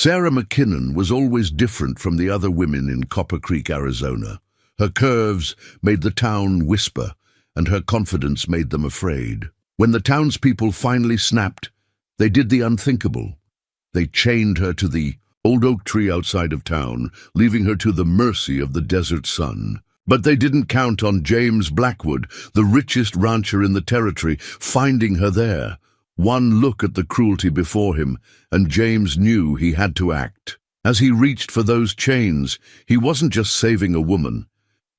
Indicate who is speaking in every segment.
Speaker 1: Sarah McKinnon was always different from the other women in Copper Creek, Arizona. Her curves made the town whisper, and her confidence made them afraid. When the townspeople finally snapped, they did the unthinkable. They chained her to the old oak tree outside of town, leaving her to the mercy of the desert sun. But they didn't count on James Blackwood, the richest rancher in the territory, finding her there. One look at the cruelty before him, and James knew he had to act. As he reached for those chains, he wasn't just saving a woman.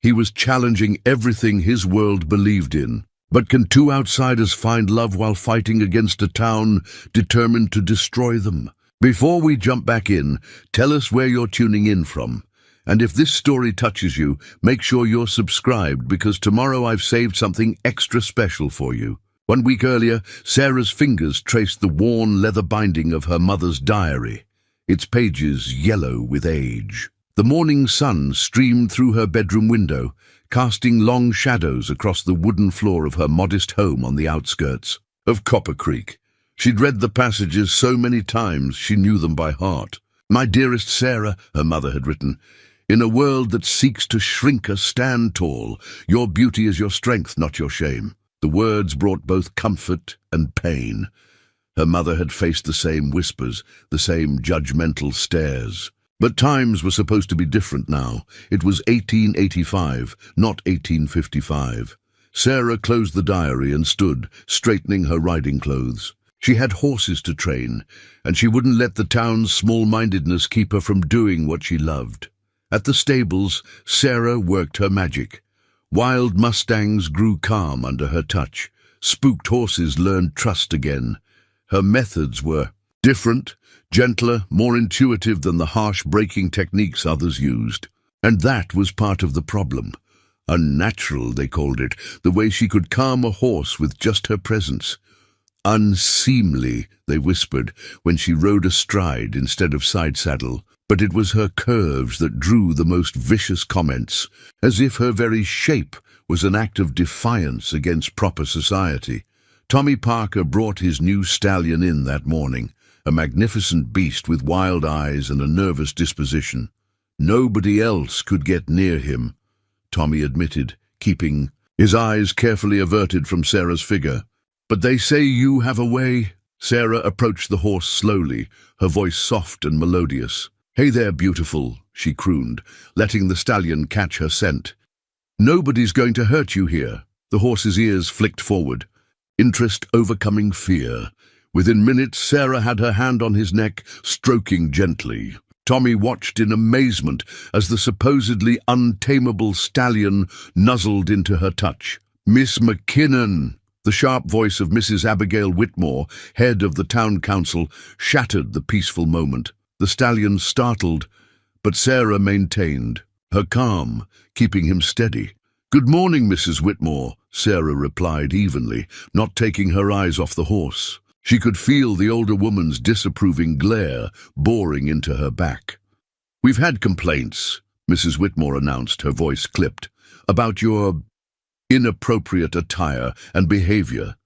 Speaker 1: He was challenging everything his world believed in. But can two outsiders find love while fighting against a town determined to destroy them? Before we jump back in, tell us where you're tuning in from. And if this story touches you, make sure you're subscribed, because tomorrow I've saved something extra special for you. 1 week earlier, Sarah's fingers traced the worn leather binding of her mother's diary, its pages yellow with age. The morning sun streamed through her bedroom window, casting long shadows across the wooden floor of her modest home on the outskirts of Copper Creek. She'd read the passages so many times she knew them by heart. "My dearest Sarah," her mother had written, "in a world that seeks to shrink us, stand tall. Your beauty is your strength, not your shame." The words brought both comfort and pain. Her mother had faced the same whispers, the same judgmental stares. But times were supposed to be different now. It was 1885, not 1855. Sarah closed the diary and stood, straightening her riding clothes. She had horses to train, and she wouldn't let the town's small-mindedness keep her from doing what she loved. At the stables, Sarah worked her magic. Wild mustangs grew calm under her touch. Spooked horses learned trust again. Her methods were different, gentler, more intuitive than the harsh braking techniques others used. And that was part of the problem. Unnatural, they called it, the way she could calm a horse with just her presence. Unseemly, they whispered, when she rode astride instead of side saddle. But it was her curves that drew the most vicious comments, as if her very shape was an act of defiance against proper society. Tommy Parker brought his new stallion in that morning, a magnificent beast with wild eyes and a nervous disposition. Nobody else could get near him, Tommy admitted, keeping his eyes carefully averted from Sarah's figure. "But they say you have a way." Sarah approached the horse slowly, her voice soft and melodious. "Hey there, beautiful," she crooned, letting the stallion catch her scent. "Nobody's going to hurt you here." The horse's ears flicked forward, interest overcoming fear. Within minutes, Sarah had her hand on his neck, stroking gently. Tommy watched in amazement as the supposedly untamable stallion nuzzled into her touch. "Miss McKinnon!" The sharp voice of Mrs. Abigail Whitmore, head of the town council, shattered the peaceful moment. The stallion startled, but Sarah maintained her calm, keeping him steady. "Good morning, Mrs. Whitmore," Sarah replied evenly, not taking her eyes off the horse. She could feel the older woman's disapproving glare boring into her back. "We've had complaints," Mrs. Whitmore announced, her voice clipped, "about your inappropriate attire and behavior.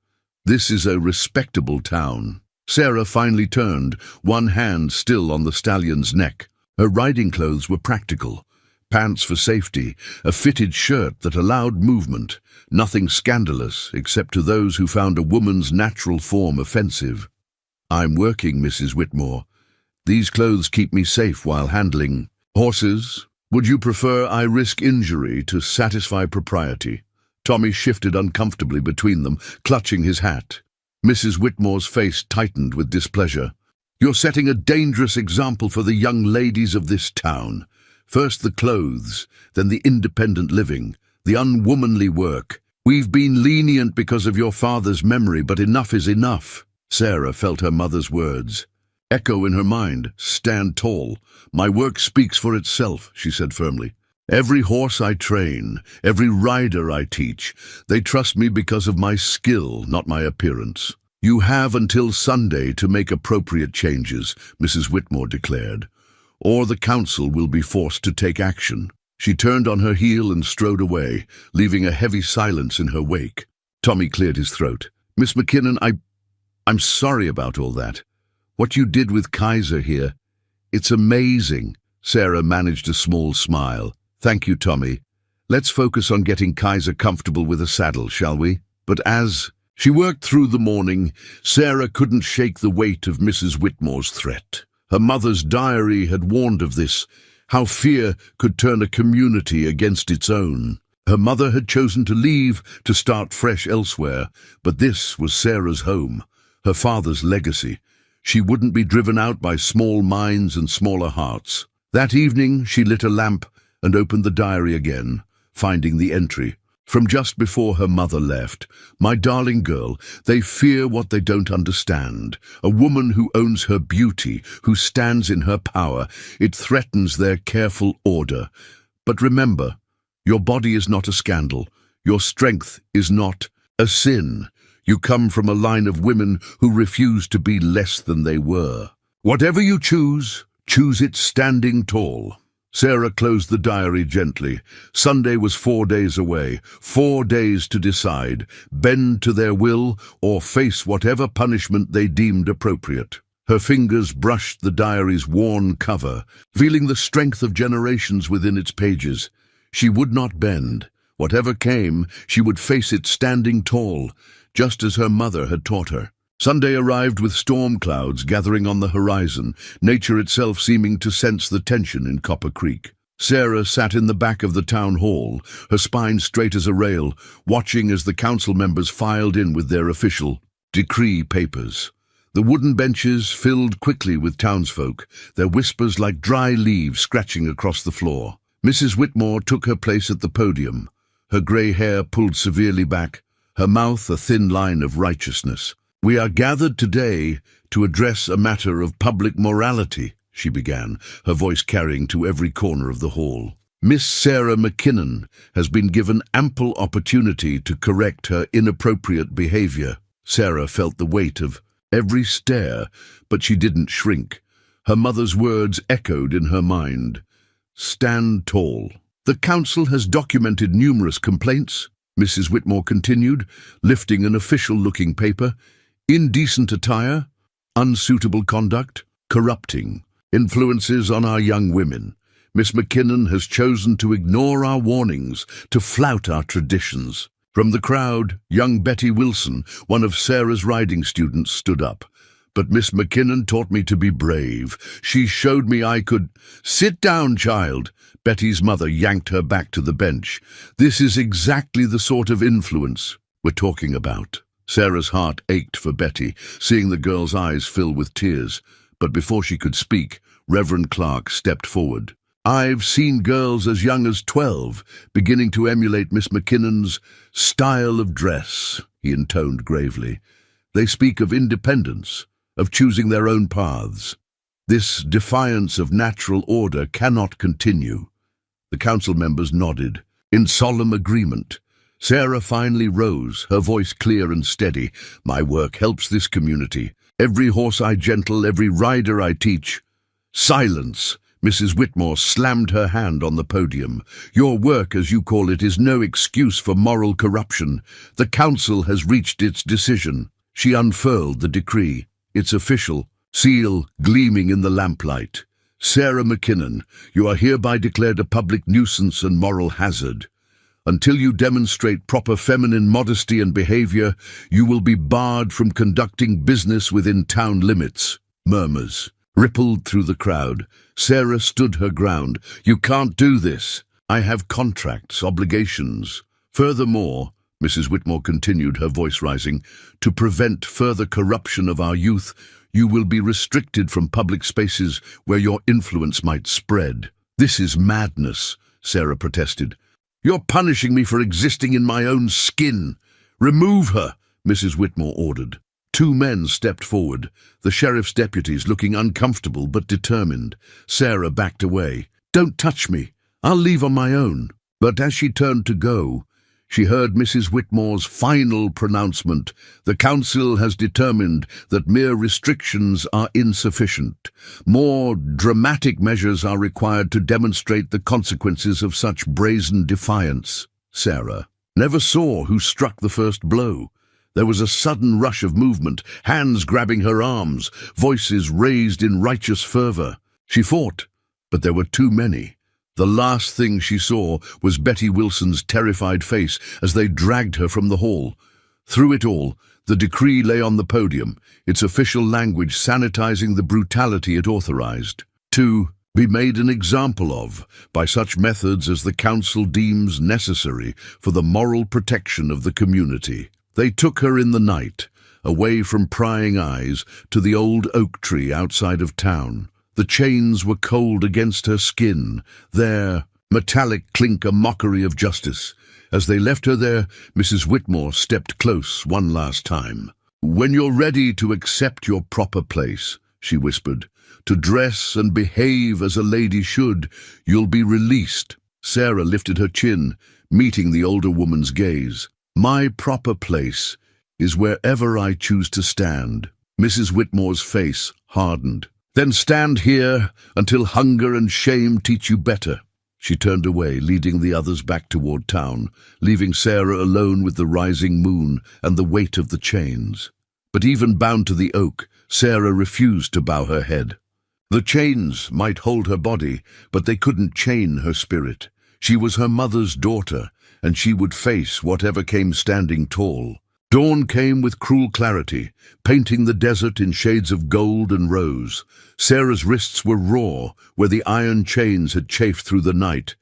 Speaker 1: This is a respectable town." Sarah finally turned, one hand still on the stallion's neck. Her riding clothes were practical. Pants for safety, a fitted shirt that allowed movement, nothing scandalous except to those who found a woman's natural form offensive. "I'm working, Mrs. Whitmore. These clothes keep me safe while handling horses. Would you prefer I risk injury to satisfy propriety?" Tommy shifted uncomfortably between them, clutching his hat. Mrs. Whitmore's face tightened with displeasure. "You're setting a dangerous example for the young ladies of this town. First the clothes, then the independent living, the unwomanly work. We've been lenient because of your father's memory, but enough is enough." Sarah felt her mother's words echo in her mind. "Stand tall. My work speaks for itself," she said firmly. "Every horse I train, every rider I teach, they trust me because of my skill, not my appearance." "You have until Sunday to make appropriate changes," Mrs. Whitmore declared, "or the council will be forced to take action." She turned on her heel and strode away, leaving a heavy silence in her wake. Tommy cleared his throat. "Miss McKinnon, I'm sorry about all that. What you did with Kaiser here, It's amazing. Sarah managed a small smile. Thank you, Tommy. Let's focus on getting Kaiser comfortable with a saddle, shall we? But as she worked through the morning, Sarah couldn't shake the weight of Mrs. Whitmore's threat. Her mother's diary had warned of this, how fear could turn a community against its own. Her mother had chosen to leave to start fresh elsewhere, but this was Sarah's home, her father's legacy. She wouldn't be driven out by small minds and smaller hearts. That evening she lit a lamp and opened the diary again, finding the entry. From just before her mother left, "My darling girl, they fear what they don't understand. A woman who owns her beauty, who stands in her power, it threatens their careful order. But remember, your body is not a scandal. Your strength is not a sin. You come from a line of women who refuse to be less than they were. Whatever you choose, choose it standing tall." Sarah closed the diary gently. Sunday was 4 days away, 4 days to decide, bend to their will or face whatever punishment they deemed appropriate. Her fingers brushed the diary's worn cover, feeling the strength of generations within its pages. She would not bend. Whatever came, she would face it standing tall, just as her mother had taught her. Sunday arrived with storm clouds gathering on the horizon, nature itself seeming to sense the tension in Copper Creek. Sarah sat in the back of the town hall, her spine straight as a rail, watching as the council members filed in with their official decree papers. The wooden benches filled quickly with townsfolk, their whispers like dry leaves scratching across the floor. Mrs. Whitmore took her place at the podium, her grey hair pulled severely back, her mouth a thin line of righteousness. "We are gathered today to address a matter of public morality," she began, her voice carrying to every corner of the hall. "Miss Sarah McKinnon has been given ample opportunity to correct her inappropriate behavior." Sarah felt the weight of every stare, but she didn't shrink. Her mother's words echoed in her mind. "Stand tall." "The council has documented numerous complaints," Mrs. Whitmore continued, lifting an official-looking paper. "Indecent attire, unsuitable conduct, corrupting influences on our young women. Miss McKinnon has chosen to ignore our warnings, to flout our traditions." From the crowd, young Betty Wilson, one of Sarah's riding students, stood up. "But Miss McKinnon taught me to be brave. She showed me I could—" "Sit down, child." Betty's mother yanked her back to the bench. "This is exactly the sort of influence we're talking about." Sarah's heart ached for Betty, seeing the girl's eyes fill with tears. But before she could speak, Reverend Clark stepped forward. "I've seen girls as young as 12 beginning to emulate Miss McKinnon's style of dress," he intoned gravely. "They speak of independence, of choosing their own paths. This defiance of natural order cannot continue." The council members nodded, in solemn agreement. Sarah finally rose, her voice clear and steady. "My work helps this community. Every horse I gentle, every rider I teach." "Silence!" Mrs. Whitmore slammed her hand on the podium. "Your work, as you call it, is no excuse for moral corruption. The council has reached its decision." She unfurled the decree, its official seal gleaming in the lamplight. "Sarah McKinnon, you are hereby declared a public nuisance and moral hazard. Until you demonstrate proper feminine modesty and behavior, you will be barred from conducting business within town limits." Murmurs rippled through the crowd. Sarah stood her ground. "You can't do this. I have contracts, obligations. Furthermore," Mrs. Whitmore continued, her voice rising, "to prevent further corruption of our youth, you will be restricted from public spaces where your influence might spread." "This is madness," Sarah protested. "You're punishing me for existing in my own skin." "Remove her," Mrs. Whitmore ordered. 2 men stepped forward, the sheriff's deputies looking uncomfortable but determined. Sarah backed away. "Don't touch me. I'll leave on my own." But as she turned to go, she heard Mrs. Whitmore's final pronouncement. "The council has determined that mere restrictions are insufficient. More dramatic measures are required to demonstrate the consequences of such brazen defiance." Sarah never saw who struck the first blow. There was a sudden rush of movement, hands grabbing her arms, voices raised in righteous fervor. She fought, but there were too many. The last thing she saw was Betty Wilson's terrified face as they dragged her from the hall. Through it all, the decree lay on the podium, its official language sanitizing the brutality it authorized. To be made an example of by such methods as the council deems necessary for the moral protection of the community. They took her in the night, away from prying eyes, to the old oak tree outside of town. The chains were cold against her skin, their metallic clink a mockery of justice. As they left her there, Mrs. Whitmore stepped close one last time. "When you're ready to accept your proper place," she whispered, "to dress and behave as a lady should, you'll be released." Sarah lifted her chin, meeting the older woman's gaze. "My proper place is wherever I choose to stand." Mrs. Whitmore's face hardened. "Then stand here until hunger and shame teach you better." She turned away, leading the others back toward town, leaving Sarah alone with the rising moon and the weight of the chains. But even bound to the oak, Sarah refused to bow her head. The chains might hold her body, but they couldn't chain her spirit. She was her mother's daughter, and she would face whatever came standing tall. Dawn came with cruel clarity, painting the desert in shades of gold and rose. Sarah's wrists were raw, where the iron chains had chafed through the night.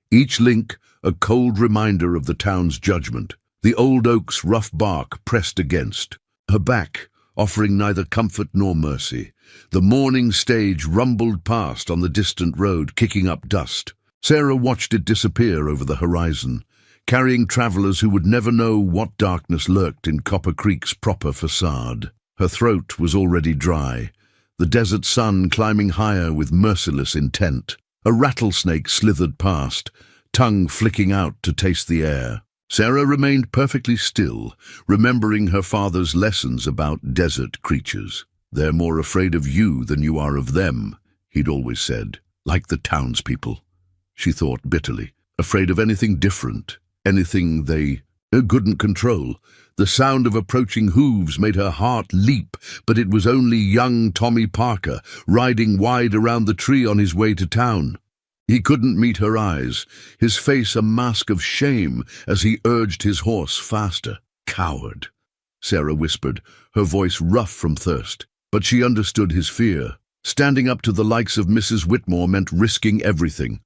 Speaker 1: Each link a cold reminder of the town's judgment. The old oak's rough bark pressed against her back, offering neither comfort nor mercy. The morning stage rumbled past on the distant road, kicking up dust. Sarah watched it disappear over the horizon, carrying travelers who would never know what darkness lurked in Copper Creek's proper facade. Her throat was already dry, the desert sun climbing higher with merciless intent. A rattlesnake slithered past, tongue flicking out to taste the air. Sarah remained perfectly still, remembering her father's lessons about desert creatures. "They're more afraid of you than you are of them," he'd always said. Like the townspeople, she thought bitterly, afraid of anything different. Anything they couldn't control. The sound of approaching hooves made her heart leap, but it was only young Tommy Parker, riding wide around the tree on his way to town. He couldn't meet her eyes, his face a mask of shame as he urged his horse faster. "Coward," Sarah whispered, her voice rough from thirst. But she understood his fear. Standing up to the likes of Mrs. Whitmore meant risking everything.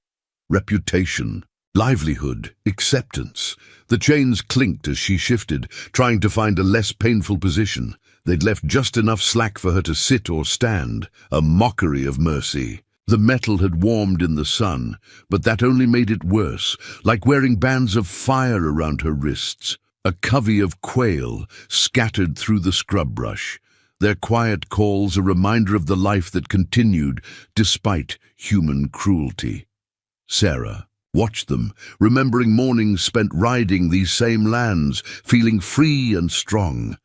Speaker 1: Reputation, livelihood, acceptance. The chains clinked as she shifted, trying to find a less painful position. They'd left just enough slack for her to sit or stand, a mockery of mercy. The metal had warmed in the sun, but that only made it worse, like wearing bands of fire around her wrists. A covey of quail scattered through the scrub brush, their quiet calls a reminder of the life that continued despite human cruelty. Sarah watched them, remembering mornings spent riding these same lands, feeling free and strong.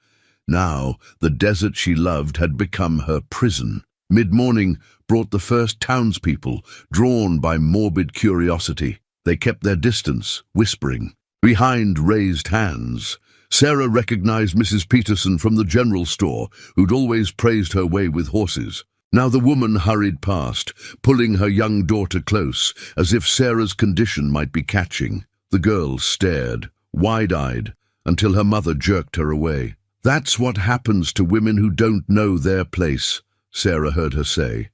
Speaker 1: Now, the desert she loved had become her prison. Mid-morning brought the first townspeople, drawn by morbid curiosity. They kept their distance, whispering. Behind raised hands, Sarah recognized Mrs. Peterson from the general store, who'd always praised her way with horses. Now the woman hurried past, pulling her young daughter close, as if Sarah's condition might be catching. The girl stared, wide-eyed, until her mother jerked her away. "That's what happens to women who don't know their place," Sarah heard her say.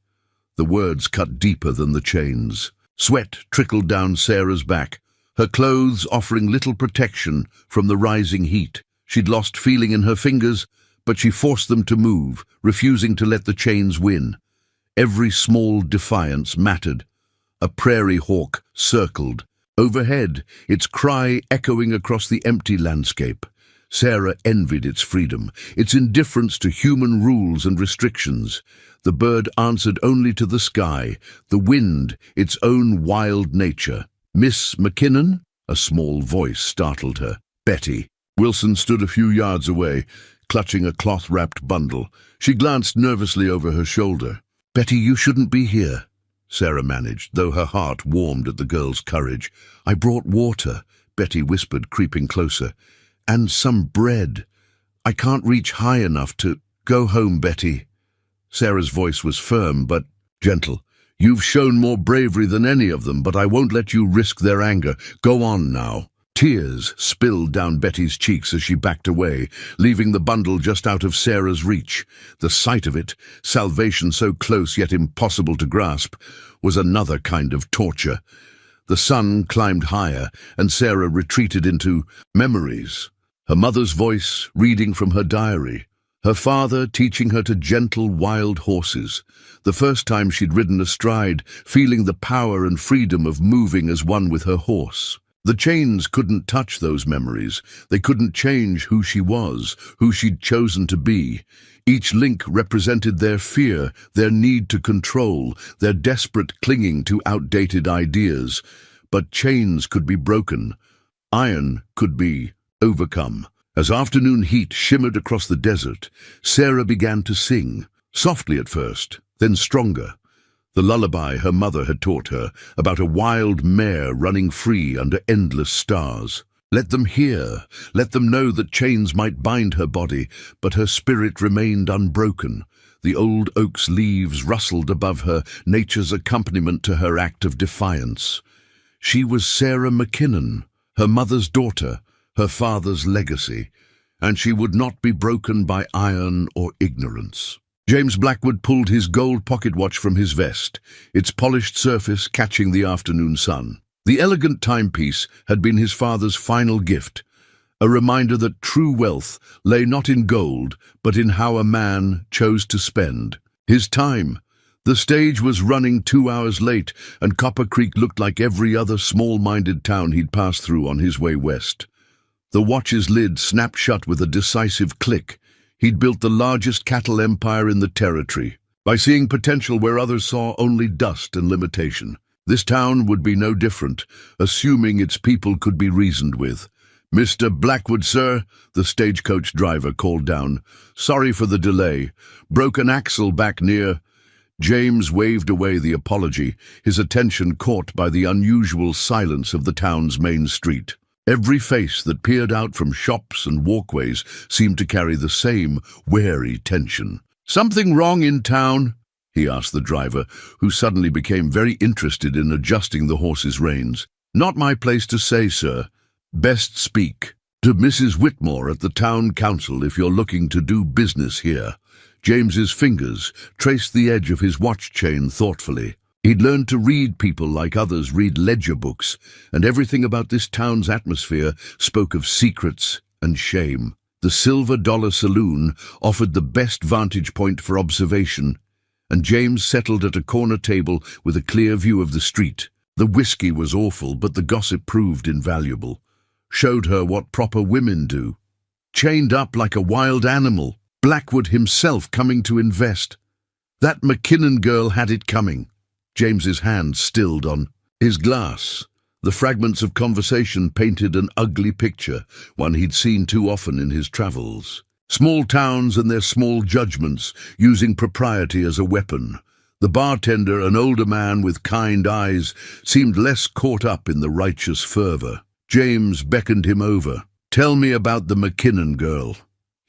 Speaker 1: The words cut deeper than the chains. Sweat trickled down Sarah's back, her clothes offering little protection from the rising heat. She'd lost feeling in her fingers, but she forced them to move, refusing to let the chains win. Every small defiance mattered. A prairie hawk circled. Overhead, its cry echoing across the empty landscape. Sarah envied its freedom, its indifference to human rules and restrictions. The bird answered only to the sky, the wind, its own wild nature. "Miss McKinnon?" A small voice startled her. "Betty." Wilson stood a few yards away, clutching a cloth-wrapped bundle. She glanced nervously over her shoulder. "Betty, you shouldn't be here," Sarah managed, though her heart warmed at the girl's courage. "I brought water," Betty whispered, creeping closer. "And some bread. I can't reach high enough to go home, Betty." Sarah's voice was firm but gentle. You've shown more bravery than any of them, but I won't let you risk their anger. Go on now." Tears spilled down Betty's cheeks as she backed away, leaving the bundle just out of Sarah's reach. The sight of it, salvation so close yet impossible to grasp, was another kind of torture. The sun climbed higher, and Sarah retreated into memories. Her mother's voice reading from her diary. Her father teaching her to gentle wild horses. The first time she'd ridden astride, feeling the power and freedom of moving as one with her horse. The chains couldn't touch those memories. They couldn't change who she was, who she'd chosen to be. Each link represented their fear, their need to control, their desperate clinging to outdated ideas. But chains could be broken. Iron could be overcome. As afternoon heat shimmered across the desert, Sarah began to sing, softly at first, then stronger. The lullaby her mother had taught her, about a wild mare running free under endless stars. Let them hear, let them know that chains might bind her body, but her spirit remained unbroken. The old oak's leaves rustled above her, nature's accompaniment to her act of defiance. She was Sarah McKinnon, her mother's daughter, her father's legacy, and she would not be broken by iron or ignorance. James Blackwood pulled his gold pocket watch from his vest, its polished surface catching the afternoon sun. The elegant timepiece had been his father's final gift, a reminder that true wealth lay not in gold, but in how a man chose to spend his time. The stage was running 2 hours late, and Copper Creek looked like every other small-minded town he'd passed through on his way west. The watch's lid snapped shut with a decisive click. He'd built the largest cattle empire in the territory, by seeing potential where others saw only dust and limitation. This town would be no different, assuming its people could be reasoned with. "Mr. Blackwood, sir," the stagecoach driver called down. "Sorry for the delay. Broke an axle back near—" James waved away the apology, his attention caught by the unusual silence of the town's main street. Every face that peered out from shops and walkways seemed to carry the same wary tension. "Something wrong in town?" he asked the driver, who suddenly became very interested in adjusting the horse's reins. "Not my place to say, sir. Best speak to Mrs. Whitmore at the town council if you're looking to do business here." James's fingers traced the edge of his watch chain thoughtfully. He'd learned to read people like others read ledger books, and everything about this town's atmosphere spoke of secrets and shame. The Silver Dollar Saloon offered the best vantage point for observation, and James settled at a corner table with a clear view of the street. The whiskey was awful, but the gossip proved invaluable. Showed her what proper women do. Chained up like a wild animal. Blackwood himself coming to invest. That McKinnon girl had it coming. James's hand stilled on his glass. The fragments of conversation painted an ugly picture, one he'd seen too often in his travels. Small towns and their small judgments, using propriety as a weapon. The bartender, an older man with kind eyes, seemed less caught up in the righteous fervor. James beckoned him over. "Tell me about the McKinnon girl,"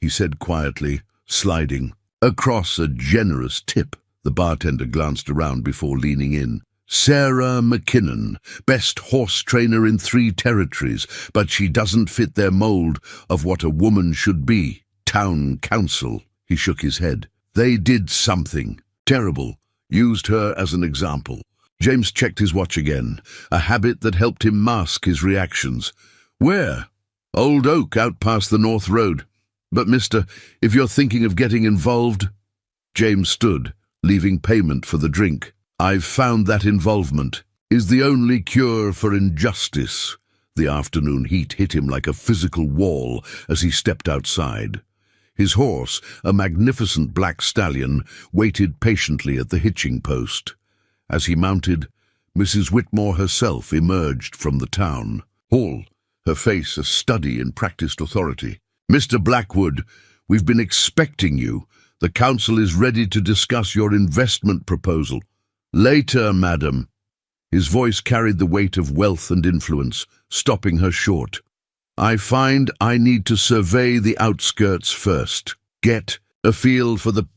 Speaker 1: he said quietly, sliding across a generous tip. The bartender glanced around before leaning in. "Sarah McKinnon, best horse trainer in 3 territories, but she doesn't fit their mold of what a woman should be. Town council." He shook his head. "They did something terrible. Used her as an example." James checked his watch again, a habit that helped him mask his reactions. "Where?" "Old Oak, out past the North Road. But, mister, if you're thinking of getting involved—" James stood, leaving payment for the drink. "I've found that involvement is the only cure for injustice." The afternoon heat hit him like a physical wall as he stepped outside. His horse, a magnificent black stallion, waited patiently at the hitching post. As he mounted, Mrs. Whitmore herself emerged from the town hall, her face a study in practiced authority. "Mr. Blackwood, we've been expecting you. The council is ready to discuss your investment proposal." "Later, madam." His voice carried the weight of wealth and influence, stopping her short. "I find I need to survey the outskirts first. Get a feel for the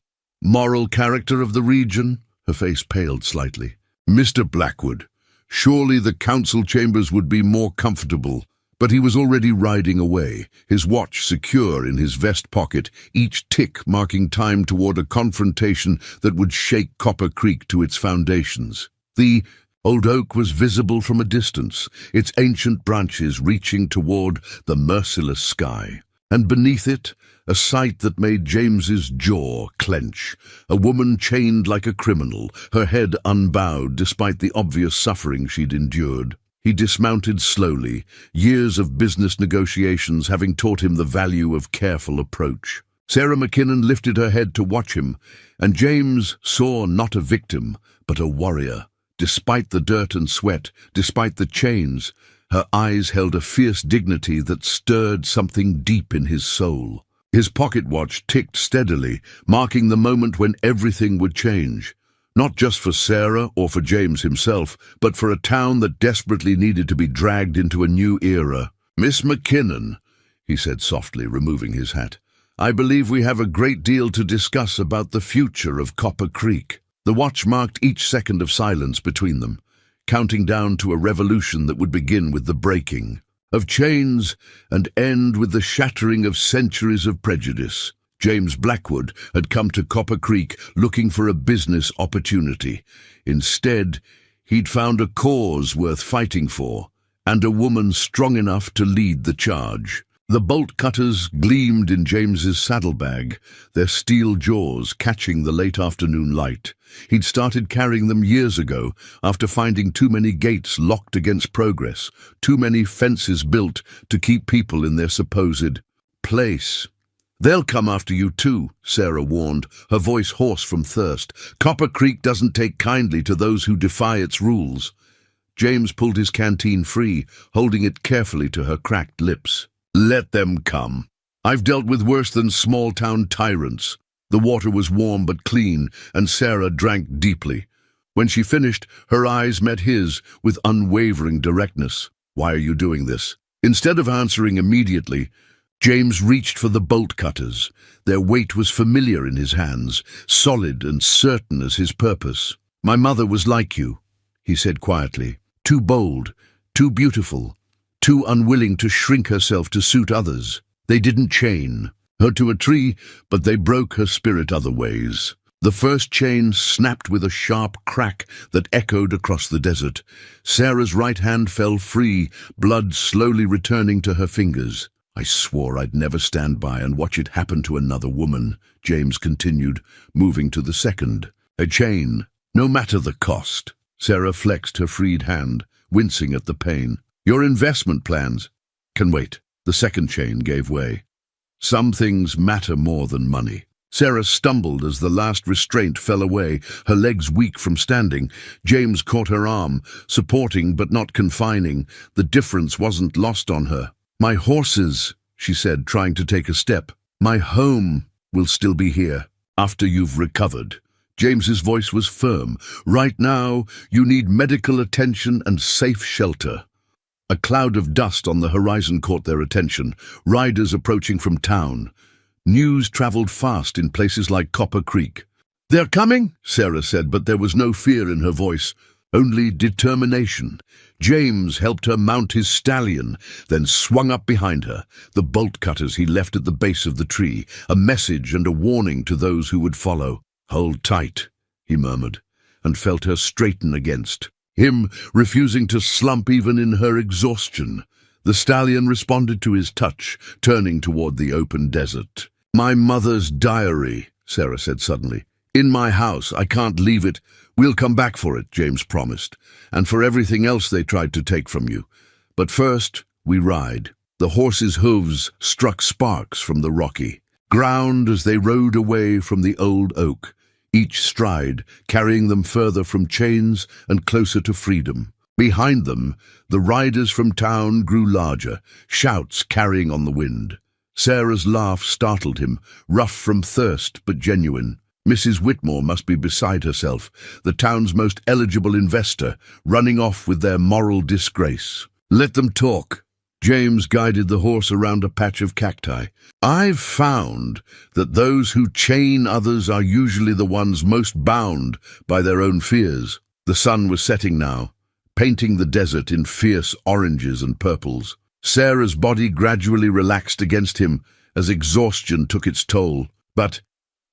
Speaker 1: moral character of the region." Her face paled slightly. Mr. Blackwood, surely the council chambers would be more comfortable. But he was already riding away, his watch secure in his vest pocket, each tick marking time toward a confrontation that would shake Copper Creek to its foundations. The old oak was visible from a distance, its ancient branches reaching toward the merciless sky. And beneath it, a sight that made James's jaw clench. A woman chained like a criminal, her head unbowed despite the obvious suffering she'd endured. He dismounted slowly, years of business negotiations having taught him the value of careful approach. Sarah McKinnon lifted her head to watch him, and James saw not a victim, but a warrior. Despite the dirt and sweat, despite the chains, her eyes held a fierce dignity that stirred something deep in his soul. His pocket watch ticked steadily, marking the moment when everything would change. Not just for Sarah or for James himself, but for a town that desperately needed to be dragged into a new era. "Miss McKinnon," he said softly, removing his hat, "I believe we have a great deal to discuss about the future of Copper Creek." The watch marked each second of silence between them, counting down to a revolution that would begin with the breaking of chains and end with the shattering of centuries of prejudice. James Blackwood had come to Copper Creek looking for a business opportunity. Instead, he'd found a cause worth fighting for, and a woman strong enough to lead the charge. The bolt cutters gleamed in James's saddlebag, their steel jaws catching the late afternoon light. He'd started carrying them years ago, after finding too many gates locked against progress, too many fences built to keep people in their supposed place. "They'll come after you too," Sarah warned, her voice hoarse from thirst. "Copper Creek doesn't take kindly to those who defy its rules." James pulled his canteen free, holding it carefully to her cracked lips. "Let them come. I've dealt with worse than small-town tyrants." The water was warm but clean, and Sarah drank deeply. When she finished, her eyes met his with unwavering directness. "Why are you doing this?" Instead of answering immediately, James reached for the bolt cutters. Their weight was familiar in his hands, solid and certain as his purpose. "My mother was like you," he said quietly. "Too bold, too beautiful, too unwilling to shrink herself to suit others. They didn't chain her to a tree, but they broke her spirit other ways." The first chain snapped with a sharp crack that echoed across the desert. Sarah's right hand fell free, blood slowly returning to her fingers. "I swore I'd never stand by and watch it happen to another woman," James continued, moving to the second. "A chain, no matter the cost." Sarah flexed her freed hand, wincing at the pain. "Your investment plans can wait." The second chain gave way. "Some things matter more than money." Sarah stumbled as the last restraint fell away, her legs weak from standing. James caught her arm, supporting but not confining. The difference wasn't lost on her. "My horses," she said, trying to take a step. "My home will still be here, after you've recovered." James's voice was firm. "Right now, you need medical attention and safe shelter." A cloud of dust on the horizon caught their attention, riders approaching from town. News traveled fast in places like Copper Creek. "They're coming," Sarah said, but there was no fear in her voice, only determination. James helped her mount his stallion, then swung up behind her, the bolt cutters he left at the base of the tree, a message and a warning to those who would follow. "Hold tight," he murmured, and felt her straighten against him, refusing to slump even in her exhaustion. The stallion responded to his touch, turning toward the open desert. "My mother's diary," Sarah said suddenly. "In my house. I can't leave it." "We'll come back for it," James promised, "and for everything else they tried to take from you. But first, we ride." The horses' hooves struck sparks from the rocky ground as they rode away from the old oak, each stride carrying them further from chains and closer to freedom. Behind them, the riders from town grew larger, shouts carrying on the wind. Sarah's laugh startled him, rough from thirst but genuine. Mrs. Whitmore must be beside herself, the town's most eligible investor, running off with their moral disgrace. "Let them talk." James guided the horse around a patch of cacti. "I've found that those who chain others are usually the ones most bound by their own fears." The sun was setting now, painting the desert in fierce oranges and purples. Sarah's body gradually relaxed against him as exhaustion took its toll, but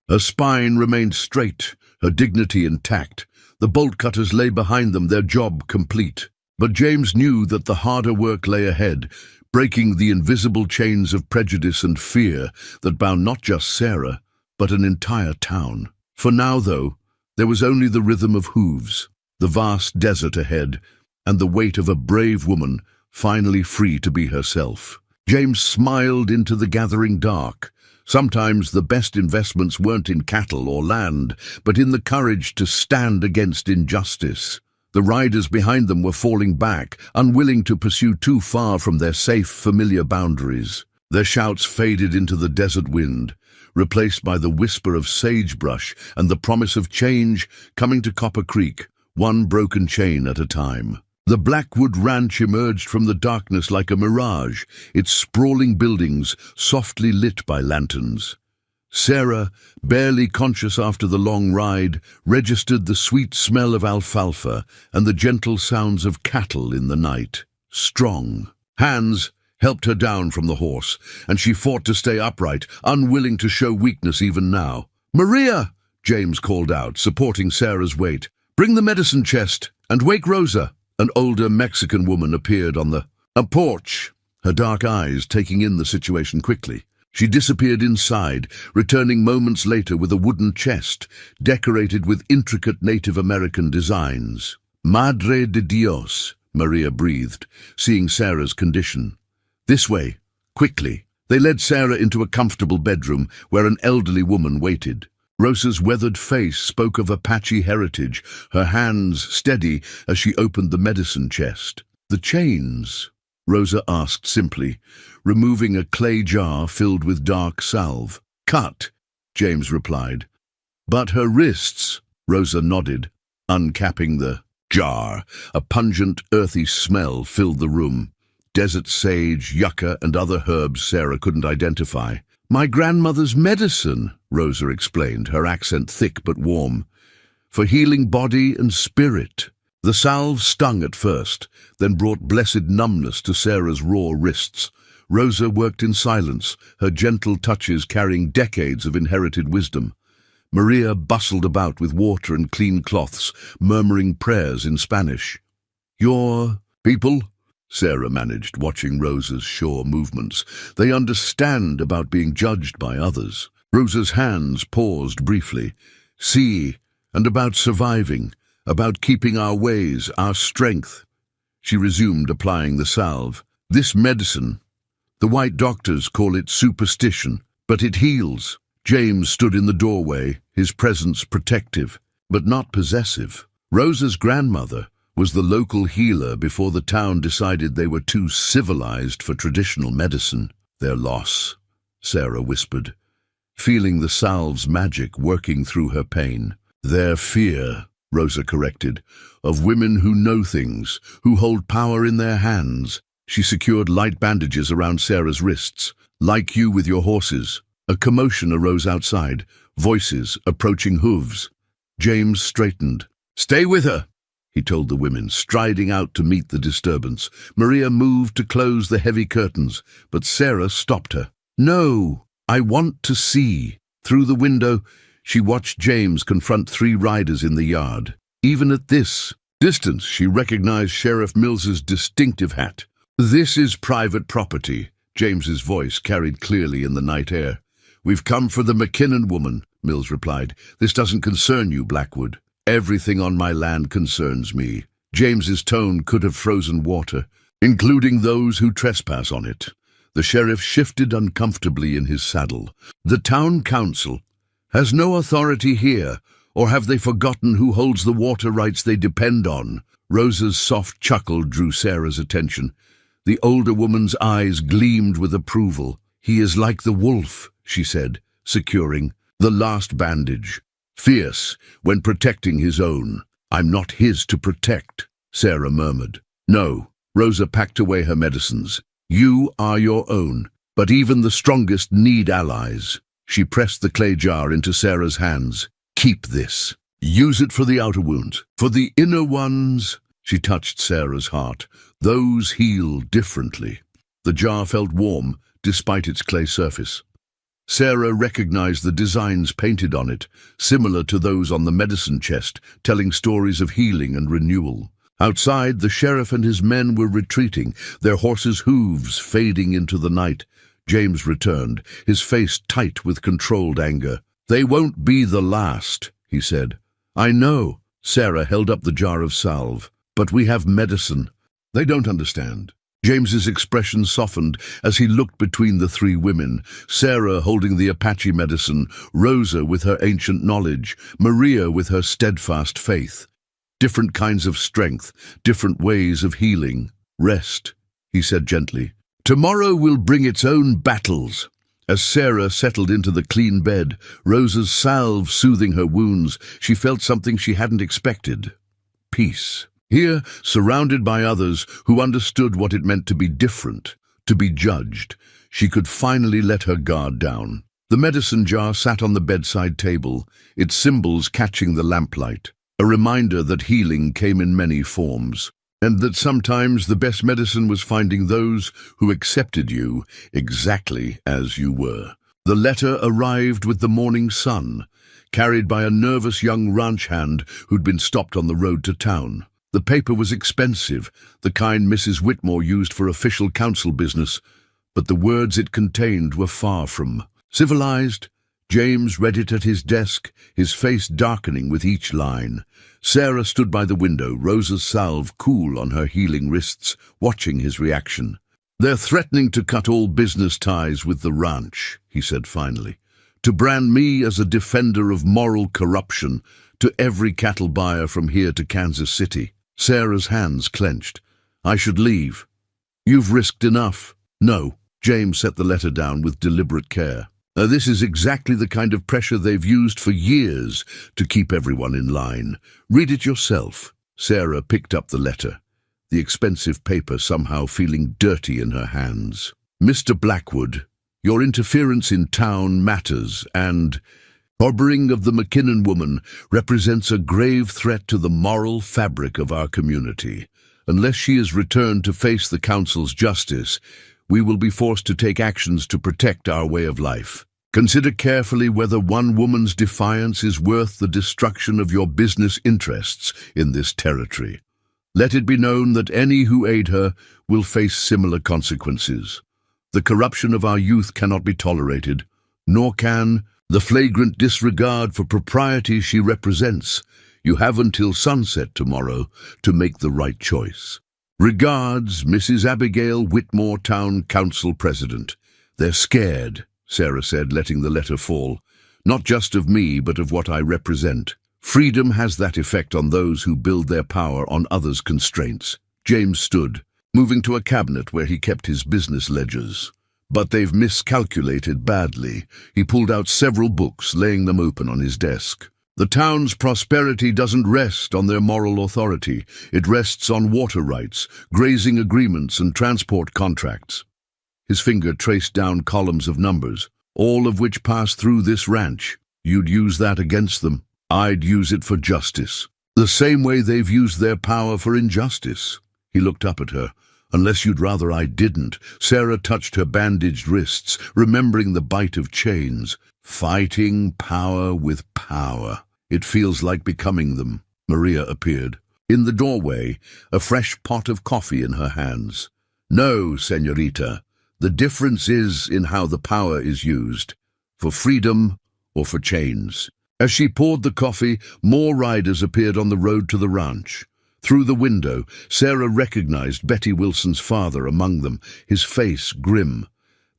Speaker 1: her spine remained straight, her dignity intact. The bolt cutters lay behind them, their job complete. But James knew that the harder work lay ahead, breaking the invisible chains of prejudice and fear that bound not just Sarah, but an entire town. For now, though, there was only the rhythm of hooves, the vast desert ahead, and the weight of a brave woman finally free to be herself. James smiled into the gathering dark. Sometimes the best investments weren't in cattle or land, but in the courage to stand against injustice. The riders behind them were falling back, unwilling to pursue too far from their safe, familiar boundaries. Their shouts faded into the desert wind, replaced by the whisper of sagebrush and the promise of change coming to Copper Creek, one broken chain at a time. The Blackwood Ranch emerged from the darkness like a mirage, its sprawling buildings softly lit by lanterns. Sarah, barely conscious after the long ride, registered the sweet smell of alfalfa and the gentle sounds of cattle in the night. Strong. Hands helped her down from the horse, and she fought to stay upright, unwilling to show weakness even now. "Maria!" James called out, supporting Sarah's weight. "Bring the medicine chest, and wake Rosa." An older Mexican woman appeared on a porch, her dark eyes taking in the situation quickly. She disappeared inside, returning moments later with a wooden chest, decorated with intricate Native American designs. "Madre de Dios," Maria breathed, seeing Sarah's condition. "This way, quickly." They led Sarah into a comfortable bedroom where an elderly woman waited. Rosa's weathered face spoke of Apache heritage, her hands steady as she opened the medicine chest. "The chains?" Rosa asked simply, removing a clay jar filled with dark salve. "Cut," James replied. "But her wrists?" Rosa nodded, uncapping the jar. A pungent, earthy smell filled the room. Desert sage, yucca, and other herbs Sarah couldn't identify. "My grandmother's medicine," Rosa explained, her accent thick but warm. "For healing body and spirit." The salve stung at first, then brought blessed numbness to Sarah's raw wrists. Rosa worked in silence, her gentle touches carrying decades of inherited wisdom. Maria bustled about with water and clean cloths, murmuring prayers in Spanish. "Your people?" Sarah managed, watching Rosa's sure movements. "They understand about being judged by others." Rosa's hands paused briefly. "See, and about surviving, about keeping our ways, our strength." She resumed applying the salve. "This medicine, the white doctors call it superstition, but it heals." James stood in the doorway, his presence protective, but not possessive. Rosa's grandmother was the local healer before the town decided they were too civilized for traditional medicine. "Their loss," Sarah whispered, feeling the salve's magic working through her pain. "Their fear," Rosa corrected, "of women who know things, who hold power in their hands." She secured light bandages around Sarah's wrists. "Like you with your horses." A commotion arose outside, voices approaching hooves. James straightened. "Stay with her," he told the women, striding out to meet the disturbance. Maria moved to close the heavy curtains, but Sarah stopped her. "No, I want to see." Through the window, she watched James confront 3 riders in the yard. Even at this distance, she recognized Sheriff Mills's distinctive hat. "This is private property," James's voice carried clearly in the night air. "We've come for the McKinnon woman," Mills replied. "This doesn't concern you, Blackwood." "Everything on my land concerns me." James's tone could have frozen water, "including those who trespass on it." The sheriff shifted uncomfortably in his saddle. "The town council has no authority here, or have they forgotten who holds the water rights they depend on?" Rosa's soft chuckle drew Sarah's attention. The older woman's eyes gleamed with approval. "He is like the wolf," she said, securing the last bandage. "Fierce when protecting his own." "I'm not his to protect," Sarah murmured. "No." Rosa packed away her medicines. "You are your own, but even the strongest need allies." She pressed the clay jar into Sarah's hands. "Keep this." Use it for the outer wounds. For the inner ones, she touched Sarah's heart. Those heal differently. The jar felt warm, despite its clay surface. Sarah recognized the designs painted on it, similar to those on the medicine chest, telling stories of healing and renewal. Outside, the sheriff and his men were retreating, their horses' hooves fading into the night. James returned, his face tight with controlled anger. "They won't be the last," he said. "I know." Sarah held up the jar of salve. "But we have medicine." "They don't understand." James's expression softened as he looked between the three women, Sarah holding the Apache medicine, Rosa with her ancient knowledge, Maria with her steadfast faith. Different kinds of strength, different ways of healing. "Rest," he said gently. "Tomorrow will bring its own battles." As Sarah settled into the clean bed, Rosa's salve soothing her wounds, she felt something she hadn't expected. Peace. Here, surrounded by others who understood what it meant to be different, to be judged, she could finally let her guard down. The medicine jar sat on the bedside table, its symbols catching the lamplight, a reminder that healing came in many forms, and that sometimes the best medicine was finding those who accepted you exactly as you were. The letter arrived with the morning sun, carried by a nervous young ranch hand who'd been stopped on the road to town. The paper was expensive, the kind Mrs. Whitmore used for official council business, but the words it contained were far from civilized. James read it at his desk, his face darkening with each line. Sarah stood by the window, Rosa's salve cool on her healing wrists, watching his reaction. "They're threatening to cut all business ties with the ranch," he said finally, "to brand me as a defender of moral corruption to every cattle buyer from here to Kansas City." Sarah's hands clenched. "I should leave. You've risked enough." "No." James set the letter down with deliberate care. This is exactly the kind of pressure they've used for years to keep everyone in line. Read it yourself." Sarah picked up the letter, the expensive paper somehow feeling dirty in her hands. "Mr. Blackwood, your interference in town matters, and harboring of the McKinnon woman represents a grave threat to the moral fabric of our community. Unless she is returned to face the council's justice, we will be forced to take actions to protect our way of life. Consider carefully whether one woman's defiance is worth the destruction of your business interests in this territory. Let it be known that any who aid her will face similar consequences. The corruption of our youth cannot be tolerated, nor can the flagrant disregard for propriety she represents. You have until sunset tomorrow to make the right choice. Regards, Mrs. Abigail Whitmore, Town Council President. They're scared," Sarah said, letting the letter fall. "Not just of me, but of what I represent. Freedom has that effect on those who build their power on others' constraints." James stood, moving to a cabinet where he kept his business ledgers. "But they've miscalculated badly." He pulled out several books, laying them open on his desk. "The town's prosperity doesn't rest on their moral authority. It rests on water rights, grazing agreements, and transport contracts." His finger traced down columns of numbers, "all of which pass through this ranch. You'd use that against them. I'd use it for justice. The same way they've used their power for injustice." He looked up at her. "Unless you'd rather I didn't." Sarah touched her bandaged wrists, remembering the bite of chains. "Fighting power with power. It feels like becoming them." Maria appeared. In the doorway, a fresh pot of coffee in her hands. "No, señorita. The difference is in how the power is used. For freedom or for chains." As she poured the coffee, more riders appeared on the road to the ranch. Through the window, Sarah recognized Betty Wilson's father among them, his face grim.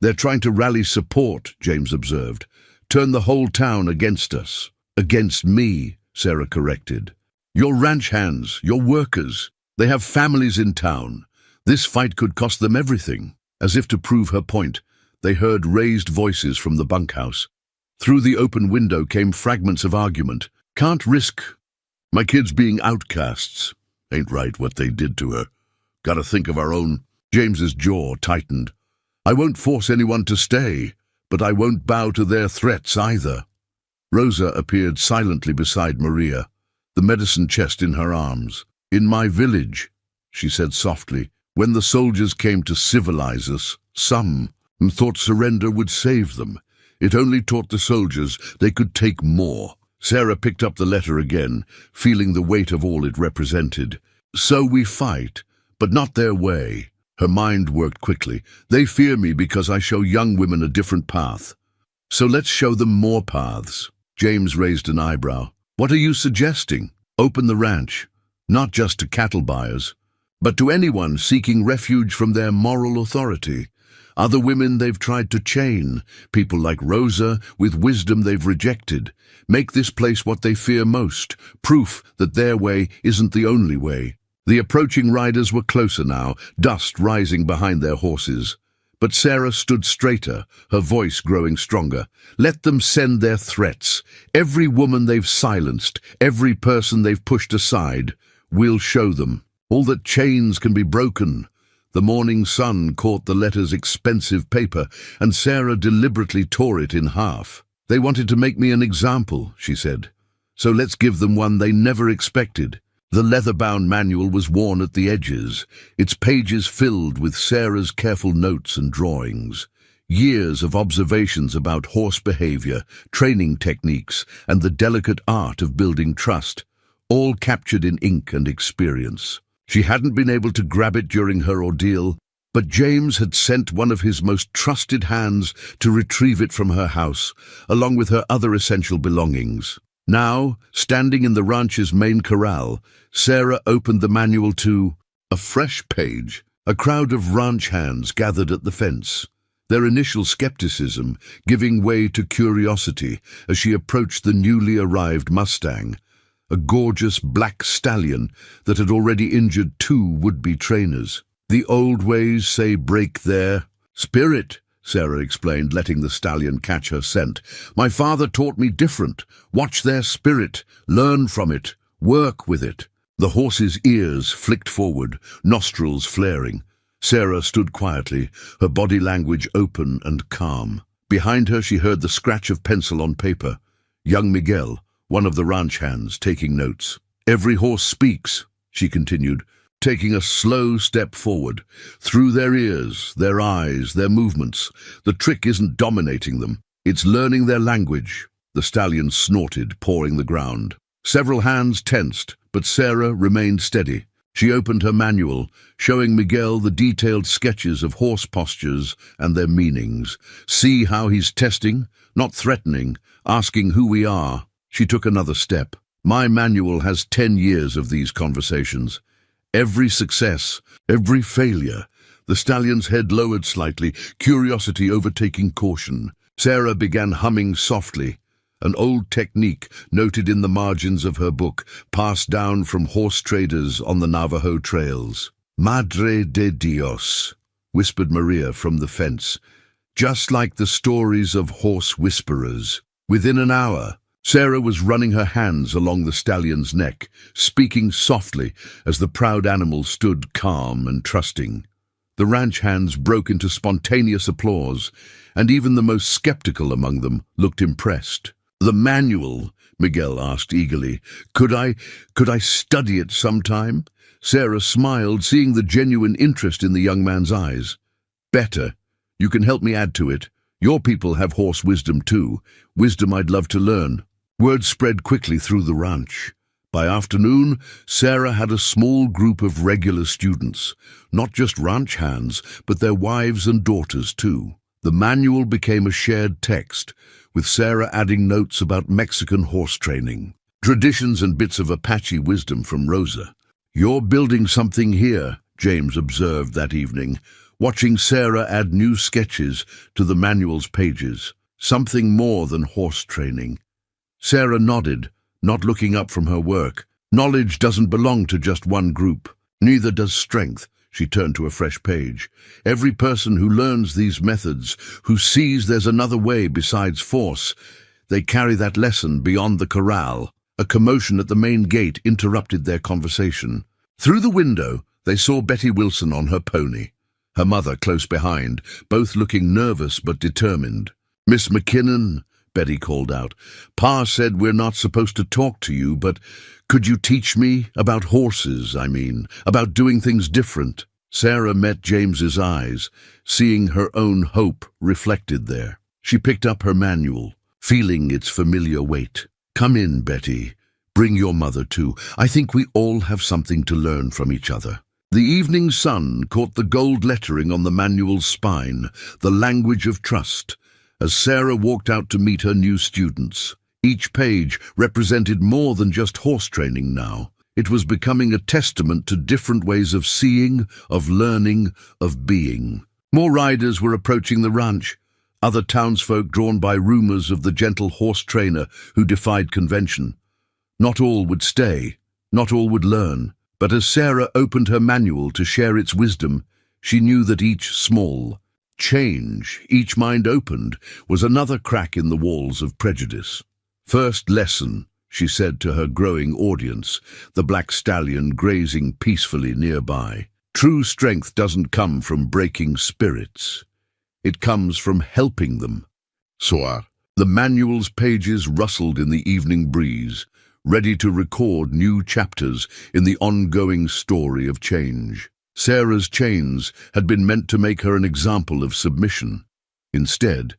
Speaker 1: "They're trying to rally support," James observed. "Turn the whole town against us." "Against me," Sarah corrected. "Your ranch hands, your workers. They have families in town. This fight could cost them everything." As if to prove her point, they heard raised voices from the bunkhouse. Through the open window came fragments of argument. "Can't risk my kids being outcasts. Ain't right what they did to her. Gotta think of our own." James's jaw tightened. "I won't force anyone to stay, but I won't bow to their threats either." Rosa appeared silently beside Maria. the medicine chest in her arms. "In my village," she said softly, "when the soldiers came to civilize us, some thought surrender would save them. It only taught the soldiers they could take more." Sarah picked up the letter again, feeling the weight of all it represented. "So we fight, but not their way." Her mind worked quickly. "They fear me because I show young women a different path. So let's show them more paths." James raised an eyebrow. "What are you suggesting?" "Open the ranch, not just to cattle buyers, but to anyone seeking refuge from their moral authority. Other women they've tried to chain, people like Rosa with wisdom they've rejected. Make this place what they fear most, proof that their way isn't the only way." The approaching riders were closer now, dust rising behind their horses. But Sarah stood straighter, her voice growing stronger. "Let them send their threats. Every woman they've silenced, every person they've pushed aside, we'll show them. All that chains can be broken." The morning sun caught the letter's expensive paper, and Sarah deliberately tore it in half. "They wanted to make me an example," she said. "So let's give them one they never expected." The leather-bound manual was worn at the edges, its pages filled with Sarah's careful notes and drawings. Years of observations about horse behavior, training techniques, and the delicate art of building trust, all captured in ink and experience. She hadn't been able to grab it during her ordeal, but James had sent one of his most trusted hands to retrieve it from her house, along with her other essential belongings. Now, standing in the ranch's main corral, Sarah opened the manual to a fresh page. A crowd of ranch hands gathered at the fence, their initial skepticism giving way to curiosity as she approached the newly arrived Mustang, a gorgeous black stallion that had already injured 2 would-be trainers. "The old ways say break their spirit," Sarah explained, letting the stallion catch her scent. "My father taught me different. Watch their spirit, learn from it, work with it." The horse's ears flicked forward, nostrils flaring. Sarah stood quietly, her body language open and calm. Behind her she heard the scratch of pencil on paper. Young Miguel, one of the ranch hands, taking notes. "Every horse speaks," she continued, taking a slow step forward. "Through their ears, their eyes, their movements. The trick isn't dominating them. It's learning their language." The stallion snorted, pawing the ground. Several hands tensed, but Sarah remained steady. She opened her manual, showing Miguel the detailed sketches of horse postures and their meanings. "See how he's testing, not threatening, asking who we are." She took another step. "My manual has 10 years of these conversations. Every success, every failure." The stallion's head lowered slightly, curiosity overtaking caution. Sarah began humming softly, an old technique noted in the margins of her book, passed down from horse traders on the Navajo trails. "Madre de Dios," whispered Maria from the fence, "just like the stories of horse whisperers." Within an hour, Sarah was running her hands along the stallion's neck, speaking softly as the proud animal stood calm and trusting. The ranch hands broke into spontaneous applause, and even the most skeptical among them looked impressed. "The manual," Miguel asked eagerly. Could I study it sometime?" Sarah smiled, seeing the genuine interest in the young man's eyes. "Better. You can help me add to it. Your people have horse wisdom too, wisdom I'd love to learn." Word spread quickly through the ranch. By afternoon, Sarah had a small group of regular students, not just ranch hands, but their wives and daughters too. The manual became a shared text, with Sarah adding notes about Mexican horse training, traditions and bits of Apache wisdom from Rosa. "You're building something here," James observed that evening, watching Sarah add new sketches to the manual's pages. "Something more than horse training." Sarah nodded, not looking up from her work. "Knowledge doesn't belong to just one group. Neither does strength." She turned to a fresh page. "Every person who learns these methods, who sees there's another way besides force, they carry that lesson beyond the corral." A commotion at the main gate interrupted their conversation. Through the window, they saw Betty Wilson on her pony, her mother close behind, both looking nervous but determined. "Miss McKinnon," Betty called out. "Pa said we're not supposed to talk to you, but could you teach me about horses, about doing things different?" Sarah met James's eyes, seeing her own hope reflected there. She picked up her manual, feeling its familiar weight. "Come in, Betty. Bring your mother too. I think we all have something to learn from each other." The evening sun caught the gold lettering on the manual's spine, the language of trust, as Sarah walked out to meet her new students. Each page represented more than just horse training now. It was becoming a testament to different ways of seeing, of learning, of being. More riders were approaching the ranch, other townsfolk drawn by rumors of the gentle horse trainer who defied convention. Not all would stay, not all would learn, but as Sarah opened her manual to share its wisdom, she knew that each small change, each mind opened, was another crack in the walls of prejudice. "First lesson," she said to her growing audience, the black stallion grazing peacefully nearby. "True strength doesn't come from breaking spirits. It comes from helping them." Soar. The manual's pages rustled in the evening breeze, ready to record new chapters in the ongoing story of change. Sarah's chains had been meant to make her an example of submission. Instead,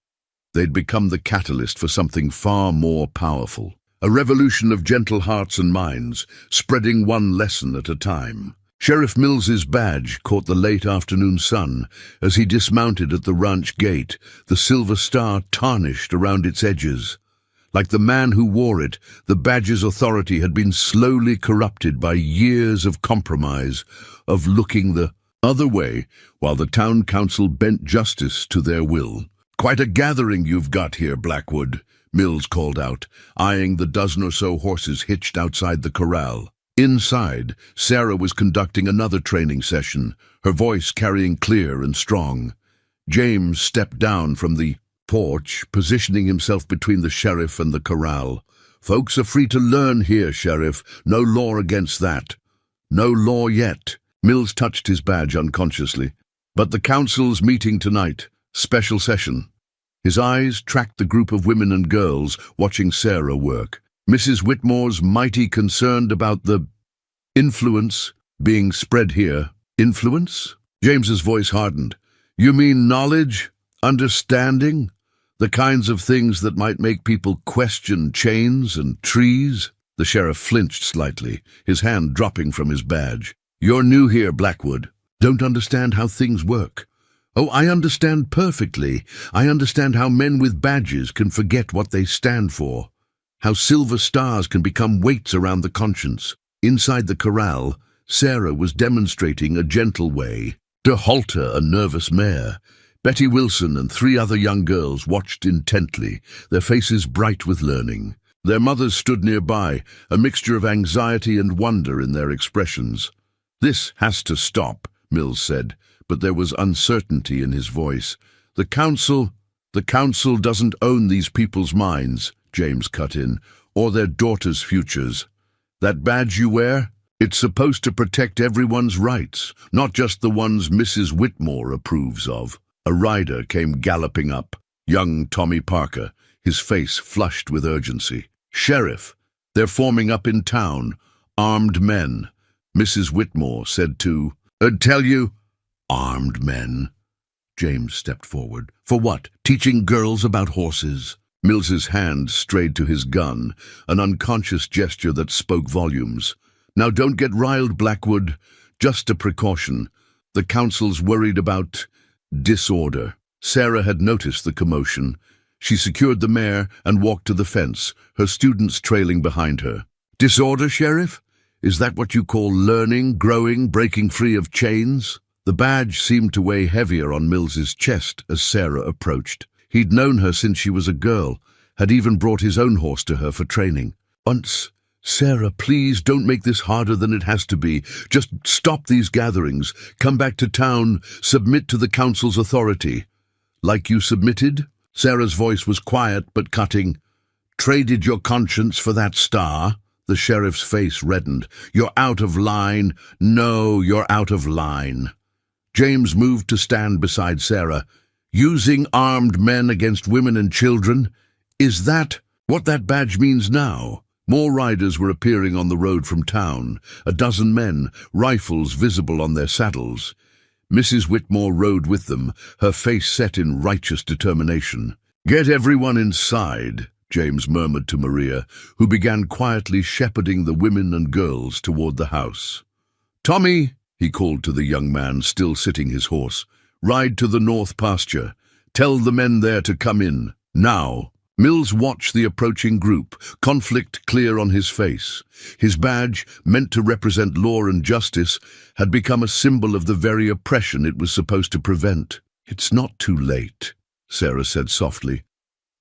Speaker 1: they'd become the catalyst for something far more powerful. A revolution of gentle hearts and minds, spreading one lesson at a time. Sheriff Mills's badge caught the late afternoon sun as he dismounted at the ranch gate, the silver star tarnished around its edges. Like the man who wore it, the badge's authority had been slowly corrupted by years of compromise, of looking the other way, while the town council bent justice to their will. "Quite a gathering you've got here, Blackwood," Mills called out, eyeing the dozen or so horses hitched outside the corral. Inside, Sarah was conducting another training session, her voice carrying clear and strong. James stepped down from the porch, positioning himself between the sheriff and the corral. "Folks are free to learn here, Sheriff. No law against that." "No law yet." Mills touched his badge unconsciously. "But the council's meeting tonight. Special session." His eyes tracked the group of women and girls watching Sarah work. Mrs. Whitmore's mighty concerned about the influence being spread here. "Influence?" James's voice hardened. "You mean knowledge? Understanding? The kinds of things that might make people question chains and trees?" The sheriff flinched slightly, his hand dropping from his badge. "You're new here, Blackwood. Don't understand how things work." "Oh, I understand perfectly. I understand how men with badges can forget what they stand for. How silver stars can become weights around the conscience." Inside the corral, Sarah was demonstrating a gentle way to halter a nervous mare. Betty Wilson and 3 other young girls watched intently, their faces bright with learning. Their mothers stood nearby, a mixture of anxiety and wonder in their expressions. "This has to stop," Mills said, but there was uncertainty in his voice. The council doesn't own these people's minds," James cut in, "or their daughters' futures. That badge you wear, it's supposed to protect everyone's rights, not just the ones Mrs. Whitmore approves of." A rider came galloping up, young Tommy Parker, his face flushed with urgency. "Sheriff, they're forming up in town, armed men," Mrs. Whitmore said to, "I'd tell you." "Armed men?" James stepped forward. "For what? Teaching girls about horses?" Mills's hand strayed to his gun, an unconscious gesture that spoke volumes. "Now don't get riled, Blackwood. Just a precaution. The council's worried about disorder." Sarah had noticed the commotion. She secured the mare and walked to the fence, her students trailing behind her. "Disorder, Sheriff? Is that what you call learning, growing, breaking free of chains?" The badge seemed to weigh heavier on Mills's chest as Sarah approached. He'd known her since she was a girl, had even brought his own horse to her for training. "Once, Sarah, please don't make this harder than it has to be. Just stop these gatherings. Come back to town. Submit to the council's authority." "Like you submitted?" Sarah's voice was quiet but cutting. "Traded your conscience for that star?" The sheriff's face reddened. "You're out of line. No, you're out of line." James moved to stand beside Sarah. "Using armed men against women and children? Is that what that badge means now? More riders were appearing on the road from town, a dozen men, rifles visible on their saddles. Mrs. Whitmore rode with them, her face set in righteous determination. "Get everyone inside," James murmured to Maria, who began quietly shepherding the women and girls toward the house. "Tommy," he called to the young man still sitting his horse, "ride to the north pasture. Tell the men there to come in, now." Mills watched the approaching group, conflict clear on his face. His badge, meant to represent law and justice, had become a symbol of the very oppression it was supposed to prevent. "It's not too late," Sarah said softly.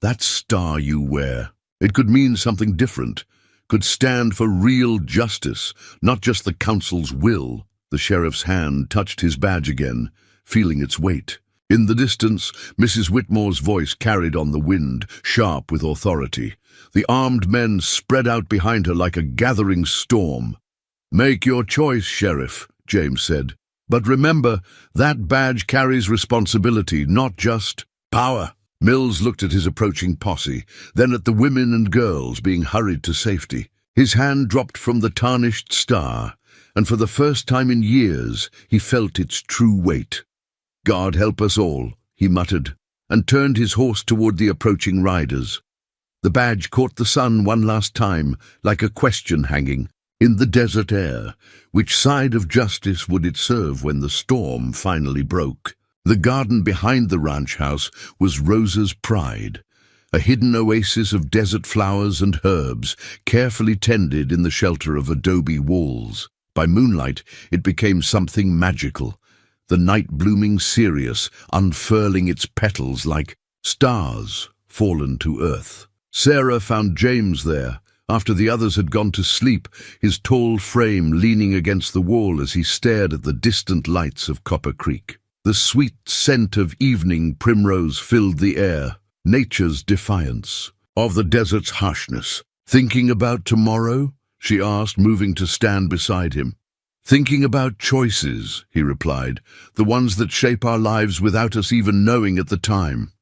Speaker 1: "That star you wear, it could mean something different, could stand for real justice, not just the council's will." The sheriff's hand touched his badge again, feeling its weight. In the distance, Mrs. Whitmore's voice carried on the wind, sharp with authority. The armed men spread out behind her like a gathering storm. "Make your choice, Sheriff," James said. "But remember, that badge carries responsibility, not just power." Mills looked at his approaching posse, then at the women and girls being hurried to safety. His hand dropped from the tarnished star, and for the first time in years, he felt its true weight. "God help us all," he muttered, and turned his horse toward the approaching riders. The badge caught the sun one last time, like a question hanging. In the desert air, which side of justice would it serve when the storm finally broke? The garden behind the ranch house was Rosa's pride, a hidden oasis of desert flowers and herbs, carefully tended in the shelter of adobe walls. By moonlight, it became something magical. The night blooming cereus, unfurling its petals like stars fallen to earth. Sarah found James there, after the others had gone to sleep, his tall frame leaning against the wall as he stared at the distant lights of Copper Creek. The sweet scent of evening primrose filled the air, nature's defiance of the desert's harshness. "Thinking about tomorrow?" she asked, moving to stand beside him. "Thinking about choices," he replied, "the ones that shape our lives without us even knowing at the time."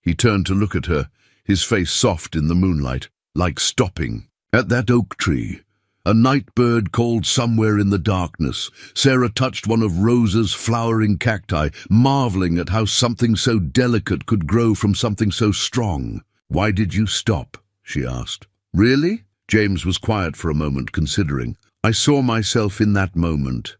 Speaker 1: He turned to look at her, his face soft in the moonlight, like stopping. At that oak tree, a night bird called somewhere in the darkness. Sarah touched one of Rosa's flowering cacti, marveling at how something so delicate could grow from something so strong. "Why did you stop?" she asked. "Really?" James was quiet for a moment, considering. "I saw myself in that moment,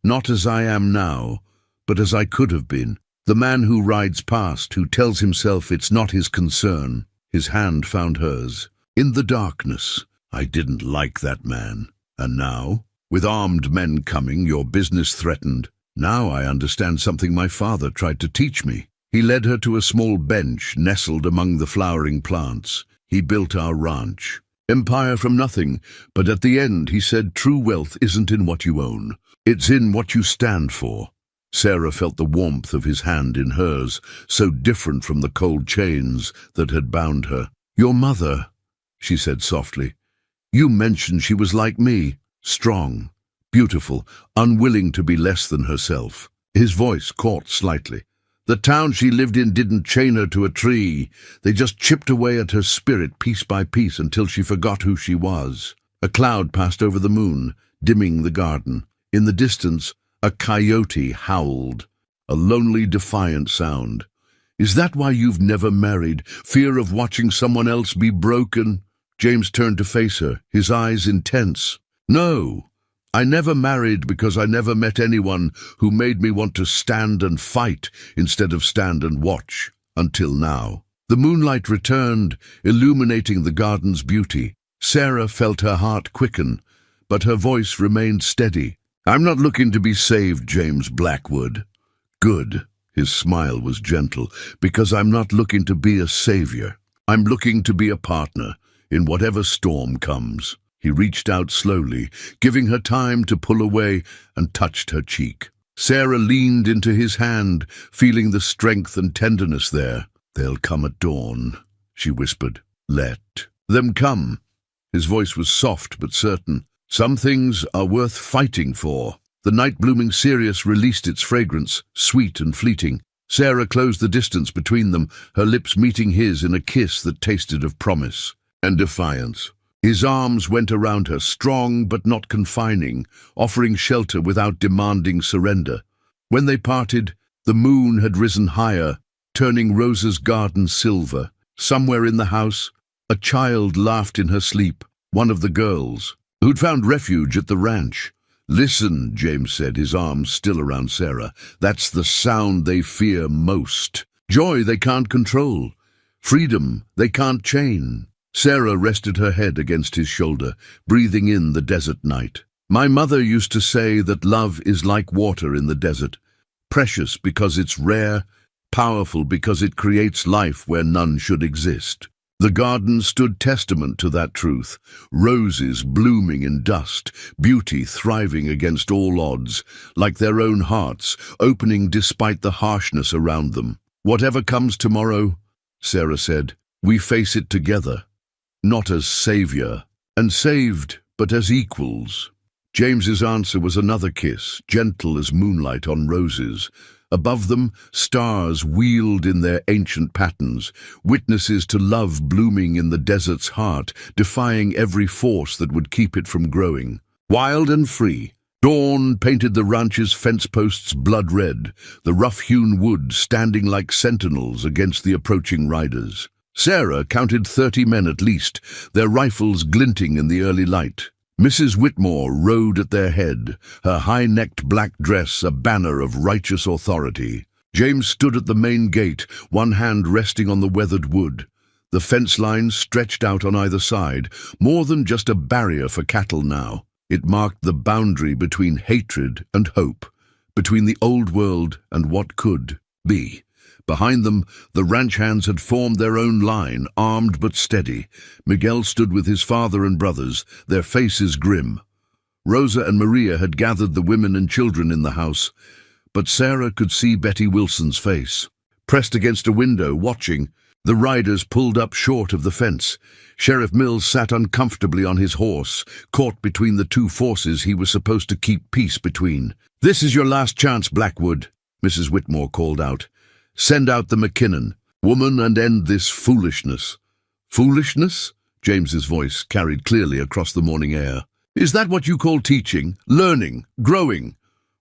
Speaker 1: not as I am now, but as I could have been. The man who rides past, who tells himself it's not his concern." His hand found hers. "In the darkness, I didn't like that man. And now, with armed men coming, your business threatened. Now I understand something my father tried to teach me." He led her to a small bench nestled among the flowering plants. "He built our ranch. Empire from nothing, but at the end he said true wealth isn't in what you own. It's in what you stand for." Sarah felt the warmth of his hand in hers, so different from the cold chains that had bound her. "Your mother," she said softly. "You mentioned she was like me, strong, beautiful, unwilling to be less than herself." His voice caught slightly. "The town she lived in didn't chain her to a tree. They just chipped away at her spirit piece by piece until she forgot who she was." A cloud passed over the moon, dimming the garden. In the distance, a coyote howled, a lonely, defiant sound. "Is that why you've never married? Fear of watching someone else be broken?" James turned to face her, his eyes intense. "No. I never married because I never met anyone who made me want to stand and fight instead of stand and watch, until now." The moonlight returned, illuminating the garden's beauty. Sarah felt her heart quicken, but her voice remained steady. "I'm not looking to be saved, James Blackwood." "Good." His smile was gentle. "Because I'm not looking to be a savior. I'm looking to be a partner in whatever storm comes." He reached out slowly, giving her time to pull away, and touched her cheek. Sarah leaned into his hand, feeling the strength and tenderness there. "They'll come at dawn," she whispered. "Let them come." His voice was soft but certain. "Some things are worth fighting for." The night-blooming cereus released its fragrance, sweet and fleeting. Sarah closed the distance between them, her lips meeting his in a kiss that tasted of promise and defiance. His arms went around her, strong but not confining, offering shelter without demanding surrender. When they parted, the moon had risen higher, turning Rosa's garden silver. Somewhere in the house, a child laughed in her sleep, one of the girls, who'd found refuge at the ranch. "Listen," James said, his arms still around Sarah. "That's the sound they fear most. Joy they can't control. Freedom they can't chain." Sarah rested her head against his shoulder, breathing in the desert night. "My mother used to say that love is like water in the desert, precious because it's rare, powerful because it creates life where none should exist." The garden stood testament to that truth, roses blooming in dust, beauty thriving against all odds, like their own hearts, opening despite the harshness around them. "Whatever comes tomorrow," Sarah said, "we face it together, not as savior and saved, but as equals." James's answer was another kiss, gentle as moonlight on roses. Above them, stars wheeled in their ancient patterns, witnesses to love blooming in the desert's heart, defying every force that would keep it from growing. Wild and free, dawn painted the ranch's fence posts blood red, the rough-hewn wood standing like sentinels against the approaching riders. Sarah counted 30 men at least, their rifles glinting in the early light. Mrs. Whitmore rode at their head, her high-necked black dress a banner of righteous authority. James stood at the main gate, one hand resting on the weathered wood. The fence line stretched out on either side, more than just a barrier for cattle now. It marked the boundary between hatred and hope, between the old world and what could be. Behind them, the ranch hands had formed their own line, armed but steady. Miguel stood with his father and brothers, their faces grim. Rosa and Maria had gathered the women and children in the house, but Sarah could see Betty Wilson's face. Pressed against a window, watching, the riders pulled up short of the fence. Sheriff Mills sat uncomfortably on his horse, caught between the two forces he was supposed to keep peace between. "This is your last chance, Blackwood," Mrs. Whitmore called out. "Send out the McKinnon, woman, and end this foolishness." "Foolishness?" James's voice carried clearly across the morning air. "Is that what you call teaching, learning, growing?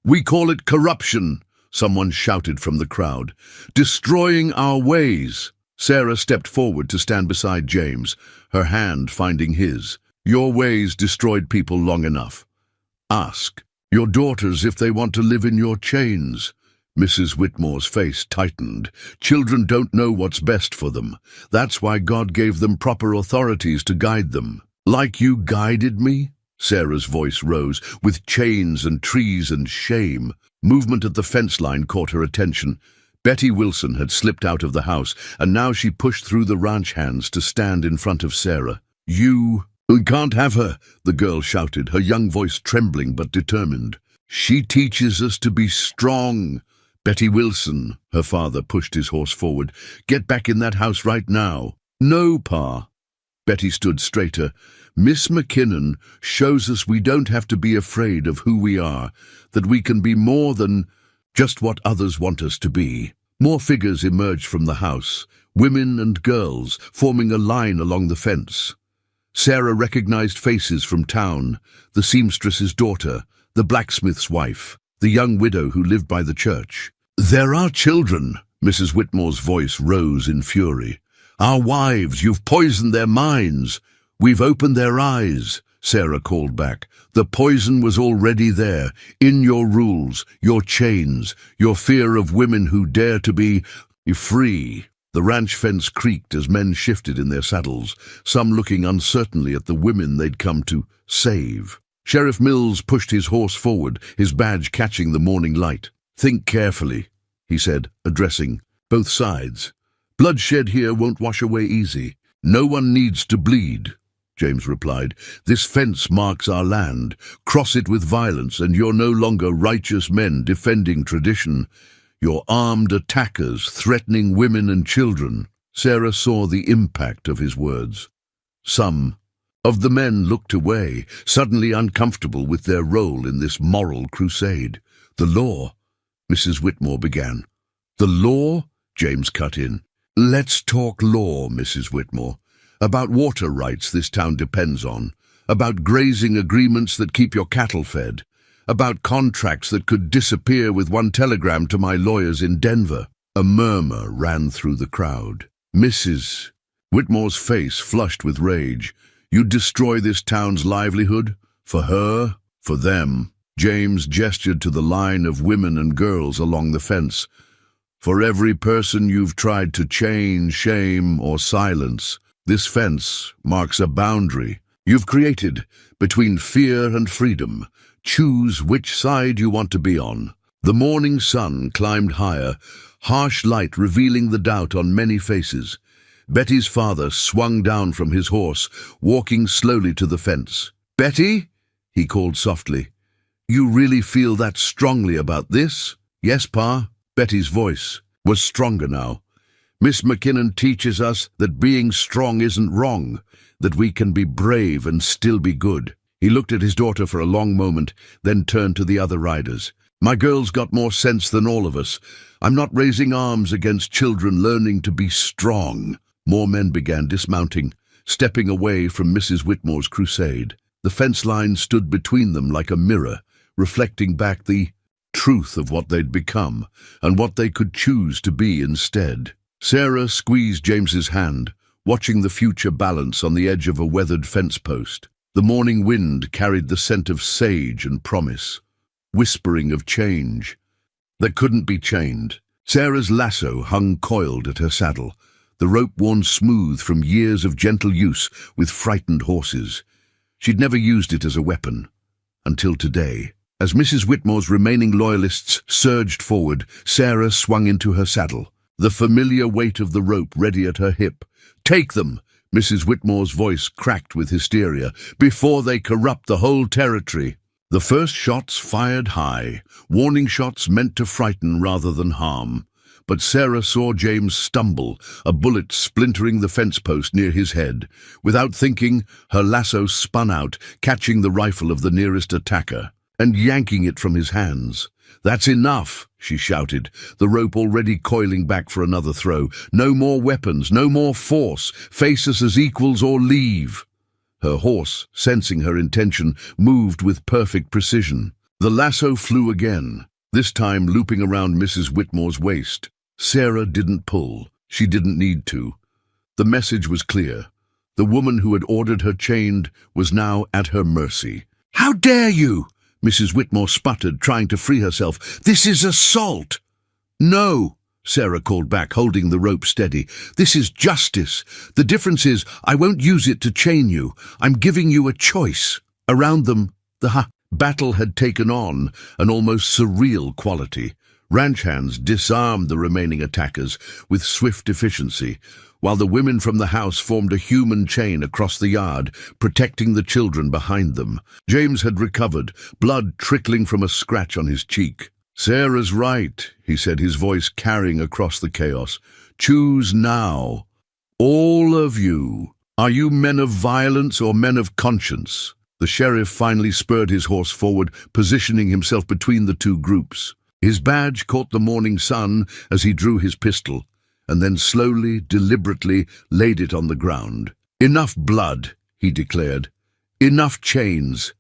Speaker 1: We call it corruption," someone shouted from the crowd. "Destroying our ways." Sarah stepped forward to stand beside James, her hand finding his. "Your ways destroyed people long enough. Ask your daughters if they want to live in your chains." Mrs. Whitmore's face tightened. "Children don't know what's best for them. That's why God gave them proper authorities to guide them." "Like you guided me?" Sarah's voice rose, with chains and trees and shame. Movement at the fence line caught her attention. Betty Wilson had slipped out of the house, and now she pushed through the ranch hands to stand in front of Sarah. We can't have her," the girl shouted, her young voice trembling but determined. "She teaches us to be strong." "Betty Wilson," her father pushed his horse forward, "get back in that house right now." "No, Pa." Betty stood straighter. "Miss McKinnon shows us we don't have to be afraid of who we are, that we can be more than just what others want us to be." More figures emerged from the house, women and girls, forming a line along the fence. Sarah recognized faces from town, the seamstress's daughter, the blacksmith's wife, the young widow who lived by the church. "There are children," Mrs. Whitmore's voice rose in fury. "Our wives, you've poisoned their minds. We've opened their eyes," Sarah called back. "The poison was already there, in your rules, your chains, your fear of women who dare to be free." The ranch fence creaked as men shifted in their saddles, some looking uncertainly at the women they'd come to save. Sheriff Mills pushed his horse forward, his badge catching the morning light. "Think carefully," he said, addressing both sides. "Bloodshed here won't wash away easy." "No one needs to bleed," James replied. "This fence marks our land. Cross it with violence, and you're no longer righteous men defending tradition. You're armed attackers threatening women and children." Sarah saw the impact of his words. Some of the men looked away, suddenly uncomfortable with their role in this moral crusade. "The law," Mrs. Whitmore began. The law? James cut in. Let's talk law, Mrs. Whitmore. About water rights this town depends on. About grazing agreements that keep your cattle fed. About contracts that could disappear with one telegram to my lawyers in Denver. A murmur ran through the crowd. Mrs. Whitmore's face flushed with rage. You'd destroy this town's livelihood? For her? For them? James gestured to the line of women and girls along the fence. For every person you've tried to chain, shame, or silence, this fence marks a boundary you've created between fear and freedom. Choose which side you want to be on. The morning sun climbed higher, harsh light revealing the doubt on many faces. Betty's father swung down from his horse, walking slowly to the fence. Betty? He called softly. You really feel that strongly about this? Yes, Pa. Betty's voice was stronger now. Miss McKinnon teaches us that being strong isn't wrong, that we can be brave and still be good. He looked at his daughter for a long moment, then turned to the other riders. My girl's got more sense than all of us. I'm not raising arms against children learning to be strong. More men began dismounting, stepping away from Mrs. Whitmore's crusade. The fence line stood between them like a mirror, reflecting back the truth of what they'd become and what they could choose to be instead. Sarah squeezed James's hand, watching the future balance on the edge of a weathered fence post. The morning wind carried the scent of sage and promise, whispering of change that couldn't be chained. Sarah's lasso hung coiled at her saddle, the rope worn smooth from years of gentle use with frightened horses. She'd never used it as a weapon, until today. As Mrs. Whitmore's remaining loyalists surged forward, Sarah swung into her saddle, the familiar weight of the rope ready at her hip. Take them! Mrs. Whitmore's voice cracked with hysteria. Before they corrupt the whole territory. The first shots fired high, warning shots meant to frighten rather than harm. But Sarah saw James stumble, a bullet splintering the fence post near his head. Without thinking, her lasso spun out, catching the rifle of the nearest attacker, and yanking it from his hands. That's enough, she shouted, the rope already coiling back for another throw. No more weapons, no more force. Face us as equals or leave. Her horse, sensing her intention, moved with perfect precision. The lasso flew again, this time looping around Mrs. Whitmore's waist. Sarah didn't pull. She didn't need to. The message was clear. The woman who had ordered her chained was now at her mercy. How dare you? Mrs. Whitmore sputtered, trying to free herself. This is assault. No, Sarah called back, holding the rope steady. This is justice. The difference is I won't use it to chain you. I'm giving you a choice. Around them, the battle had taken on an almost surreal quality. Ranch hands disarmed the remaining attackers with swift efficiency, while the women from the house formed a human chain across the yard, protecting the children behind them. James had recovered, blood trickling from a scratch on his cheek. Sarah's right, he said, his voice carrying across the chaos. Choose now. All of you. Are you men of violence or men of conscience? The sheriff finally spurred his horse forward, positioning himself between the two groups. His badge caught the morning sun as he drew his pistol, and then slowly, deliberately laid it on the ground. Enough blood, he declared. Enough chains.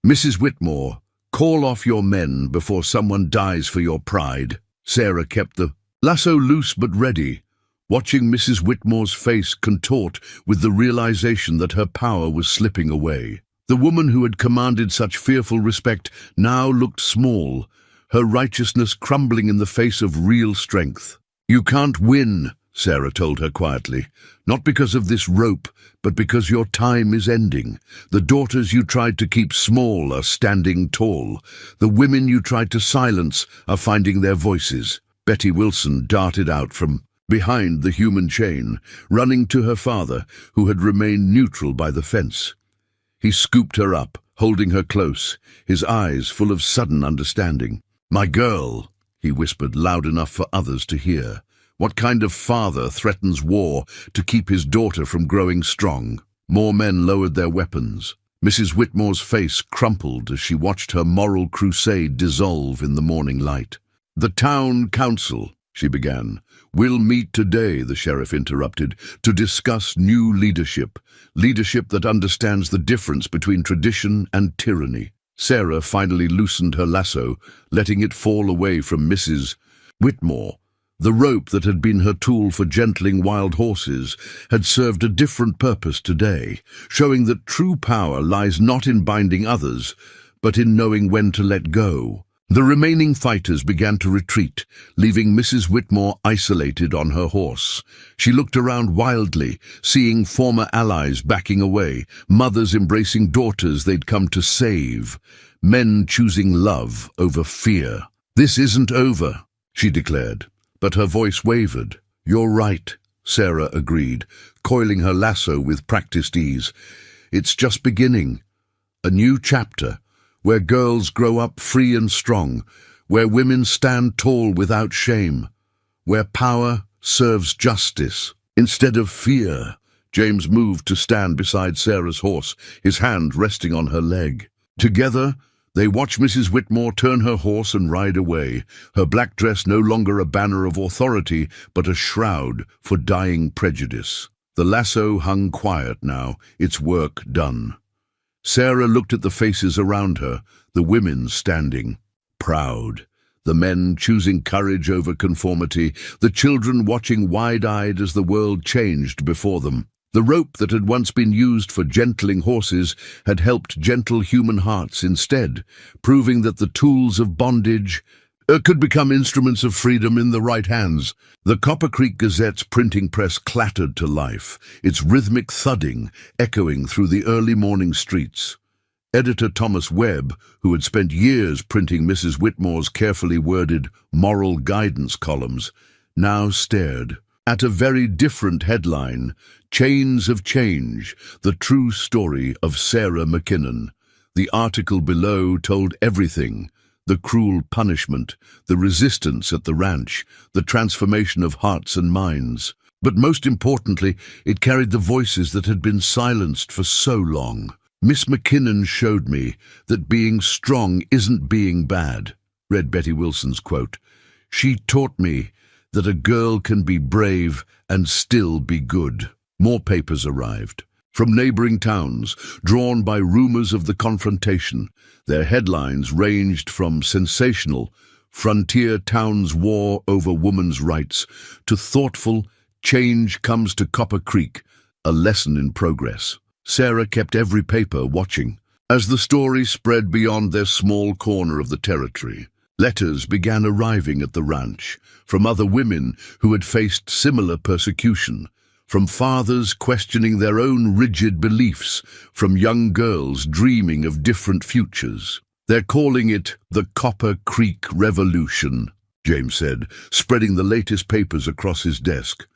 Speaker 1: Mrs. Whitmore, call off your men before someone dies for your pride. Sarah kept the lasso loose but ready, watching Mrs. Whitmore's face contort with the realization that her power was slipping away. The woman who had commanded such fearful respect now looked small, her righteousness crumbling in the face of real strength. You can't win, Sarah told her quietly, not because of this rope, but because your time is ending. The daughters you tried to keep small are standing tall. The women you tried to silence are finding their voices. Betty Wilson darted out from behind the human chain, running to her father, who had remained neutral by the fence. He scooped her up, holding her close, his eyes full of sudden understanding. My girl, he whispered loud enough for others to hear. What kind of father threatens war to keep his daughter from growing strong? More men lowered their weapons. Mrs. Whitmore's face crumpled as she watched her moral crusade dissolve in the morning light. The town council, she began. "We'll meet today," the sheriff interrupted, "to discuss new leadership. Leadership that understands the difference between tradition and tyranny." Sarah finally loosened her lasso, letting it fall away from Mrs. Whitmore. The rope that had been her tool for gentling wild horses had served a different purpose today, showing that true power lies not in binding others, but in knowing when to let go. The remaining fighters began to retreat, leaving Mrs. Whitmore isolated on her horse. She looked around wildly, seeing former allies backing away, mothers embracing daughters they'd come to save, men choosing love over fear. "This isn't over," she declared, but her voice wavered. "You're right," Sarah agreed, coiling her lasso with practiced ease. "It's just beginning. A new chapter, where girls grow up free and strong, where women stand tall without shame, where power serves justice instead of fear." James moved to stand beside Sarah's horse, his hand resting on her leg. Together, they watched Mrs. Whitmore turn her horse and ride away, her black dress no longer a banner of authority, but a shroud for dying prejudice. The lasso hung quiet now, its work done. Sarah looked at the faces around her, the women standing, proud, the men choosing courage over conformity, the children watching wide-eyed as the world changed before them. The rope that had once been used for gentling horses had helped gentle human hearts instead, proving that the tools of bondage could become instruments of freedom in the right hands. The Copper Creek Gazette's printing press clattered to life, its rhythmic thudding echoing through the early morning streets. Editor Thomas Webb, who had spent years printing Mrs. Whitmore's carefully worded moral guidance columns, now stared at a very different headline: "Chains of Change, the true story of Sarah McKinnon." The article below told everything: the cruel punishment, the resistance at the ranch, the transformation of hearts and minds. But most importantly, it carried the voices that had been silenced for so long. "Miss McKinnon showed me that being strong isn't being bad," read Betty Wilson's quote. "She taught me that a girl can be brave and still be good." More papers arrived from neighboring towns, drawn by rumors of the confrontation. Their headlines ranged from sensational "Frontier Town's War Over Women's Rights" to thoughtful "Change Comes to Copper Creek, a Lesson in Progress." Sarah kept every paper watching. As the story spread beyond their small corner of the territory, letters began arriving at the ranch, from other women who had faced similar persecution, from fathers questioning their own rigid beliefs, from young girls dreaming of different futures. "They're calling it the Copper Creek Revolution," James said, spreading the latest papers across his desk.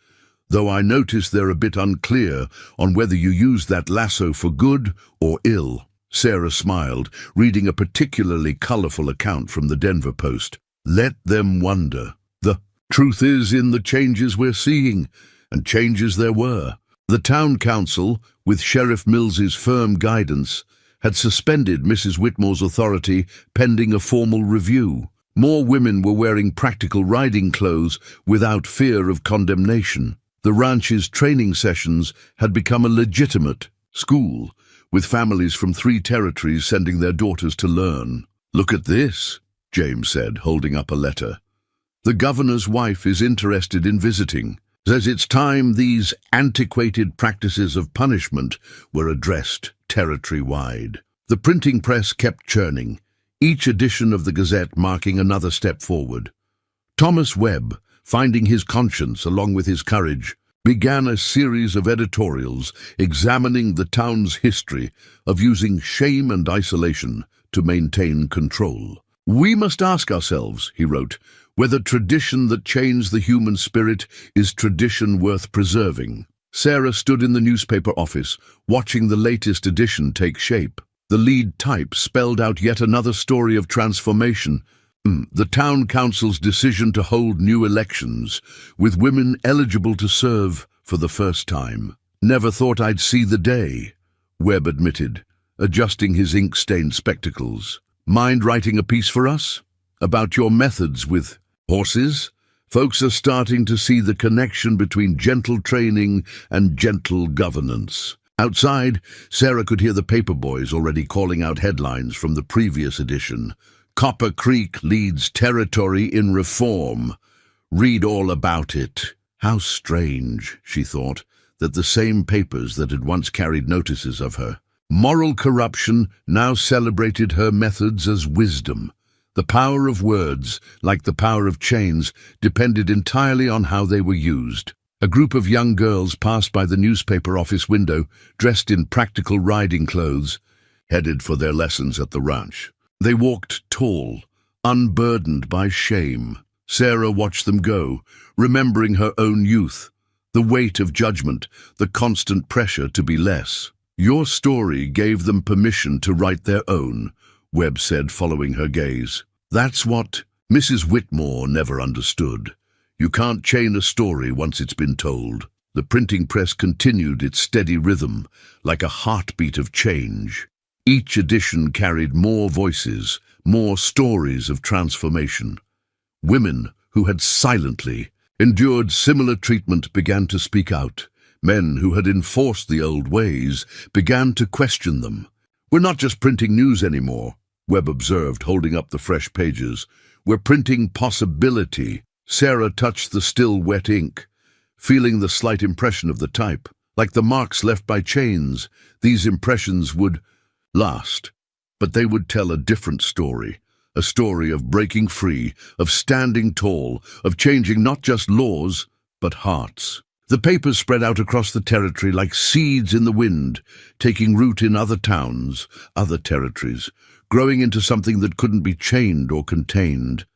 Speaker 1: "Though I notice they're a bit unclear on whether you use that lasso for good or ill." Sarah smiled, reading a particularly colorful account from the Denver Post. "Let them wonder. The truth is in the changes we're seeing, and changes there were." The town council, with Sheriff Mills's firm guidance, had suspended Mrs. Whitmore's authority pending a formal review. More women were wearing practical riding clothes without fear of condemnation. The ranch's training sessions had become a legitimate school, with families from 3 territories sending their daughters to learn. "Look at this," James said, holding up a letter. "The governor's wife is interested in visiting. Says it's time these antiquated practices of punishment were addressed territory-wide." The printing press kept churning, each edition of the Gazette marking another step forward. Thomas Webb, finding his conscience along with his courage, began a series of editorials examining the town's history of using shame and isolation to maintain control. "We must ask ourselves," he wrote, "whether tradition that chains the human spirit is tradition worth preserving." Sarah stood in the newspaper office, watching the latest edition take shape. The lead type spelled out yet another story of transformation. The town council's decision to hold new elections, with women eligible to serve for the first time. "Never thought I'd see the day," Webb admitted, adjusting his ink-stained spectacles. "Mind writing a piece for us? About your methods with horses?" Folks are starting to see the connection between gentle training and gentle governance. Outside, Sarah could hear the paper boys already calling out headlines from the previous edition. Copper Creek leads territory in reform. Read all about it. How strange, she thought, that the same papers that had once carried notices of her moral corruption now celebrated her methods as wisdom. The power of words, like the power of chains, depended entirely on how they were used. A group of young girls passed by the newspaper office window, dressed in practical riding clothes, headed for their lessons at the ranch. They walked tall, unburdened by shame. Sarah watched them go, remembering her own youth, the weight of judgment, the constant pressure to be less. Your story gave them permission to write their own, Webb said, following her gaze. That's what Mrs. Whitmore never understood. You can't chain a story once it's been told. The printing press continued its steady rhythm, like a heartbeat of change. Each edition carried more voices, more stories of transformation. Women who had silently endured similar treatment began to speak out. Men who had enforced the old ways began to question them. We're not just printing news anymore, Webb observed, holding up the fresh pages. We're printing possibility. Sarah touched the still wet ink, feeling the slight impression of the type. Like the marks left by chains, these impressions would last, but they would tell a different story. A story of breaking free, of standing tall, of changing not just laws, but hearts. The papers spread out across the territory like seeds in the wind, taking root in other towns, other territories, growing into something that couldn't be chained or contained.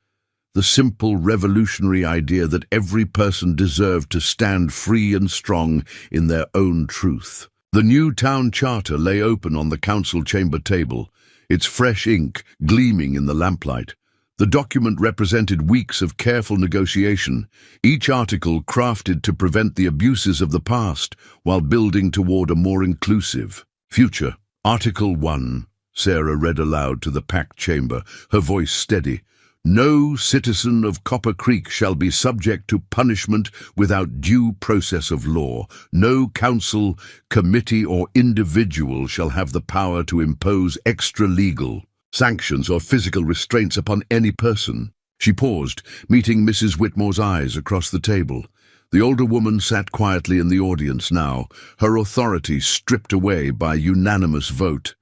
Speaker 1: The simple revolutionary idea that every person deserved to stand free and strong in their own truth. The new town charter lay open on the council chamber table, its fresh ink gleaming in the lamplight. The document represented weeks of careful negotiation, each article crafted to prevent the abuses of the past while building toward a more inclusive future. Article 1, Sarah read aloud to the packed chamber, her voice steady. No citizen of Copper Creek shall be subject to punishment without due process of law. No council, committee, or individual shall have the power to impose extra-legal sanctions or physical restraints upon any person. She paused, meeting Mrs. Whitmore's eyes across the table. The older woman sat quietly in the audience now, her authority stripped away by unanimous vote.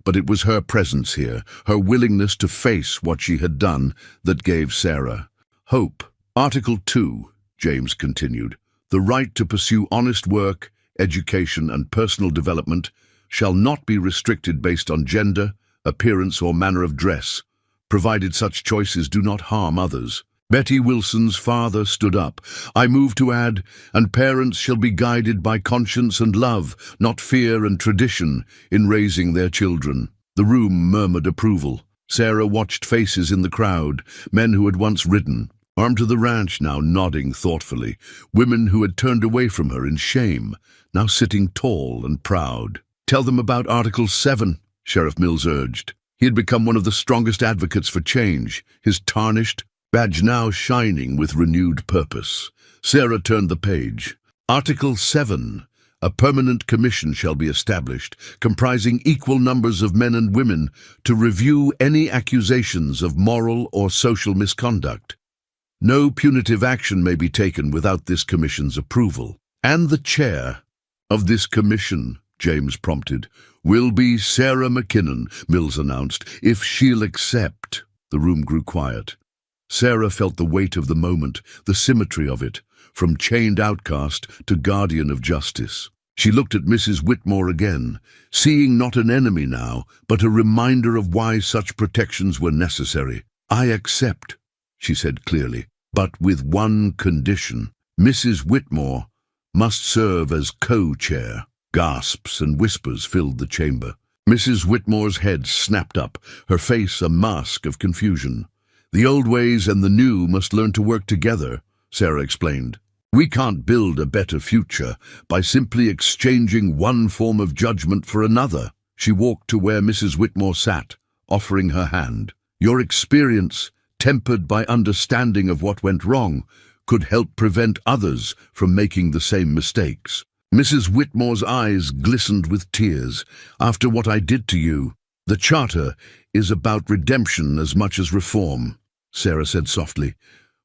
Speaker 1: But it was her presence here, her willingness to face what she had done, that gave Sarah hope. Article 2, James continued, the right to pursue honest work, education, and personal development shall not be restricted based on gender, appearance, or manner of dress, provided such choices do not harm others. Betty Wilson's father stood up. I move to add, and parents shall be guided by conscience and love, not fear and tradition, in raising their children. The room murmured approval. Sarah watched faces in the crowd, men who had once ridden, armed to the ranch now nodding thoughtfully, women who had turned away from her in shame, now sitting tall and proud. Tell them about Article 7, Sheriff Mills urged. He had become one of the strongest advocates for change, his tarnished badge now shining with renewed purpose. Sarah turned the page. Article 7. A permanent commission shall be established, comprising equal numbers of men and women, to review any accusations of moral or social misconduct. No punitive action may be taken without this commission's approval. And the chair of this commission, James prompted, will be Sarah McKinnon, Mills announced, if she'll accept. The room grew quiet. Sarah felt the weight of the moment, the symmetry of it, from chained outcast to guardian of justice. She looked at Mrs. Whitmore again, seeing not an enemy now, but a reminder of why such protections were necessary. I accept, she said clearly, but with one condition. Mrs. Whitmore must serve as co-chair. Gasps and whispers filled the chamber. Mrs. Whitmore's head snapped up, her face a mask of confusion. The old ways and the new must learn to work together, Sarah explained. We can't build a better future by simply exchanging one form of judgment for another. She walked to where Mrs. Whitmore sat, offering her hand. Your experience, tempered by understanding of what went wrong, could help prevent others from making the same mistakes. Mrs. Whitmore's eyes glistened with tears. After what I did to you, the charter is about redemption as much as reform, Sarah said softly.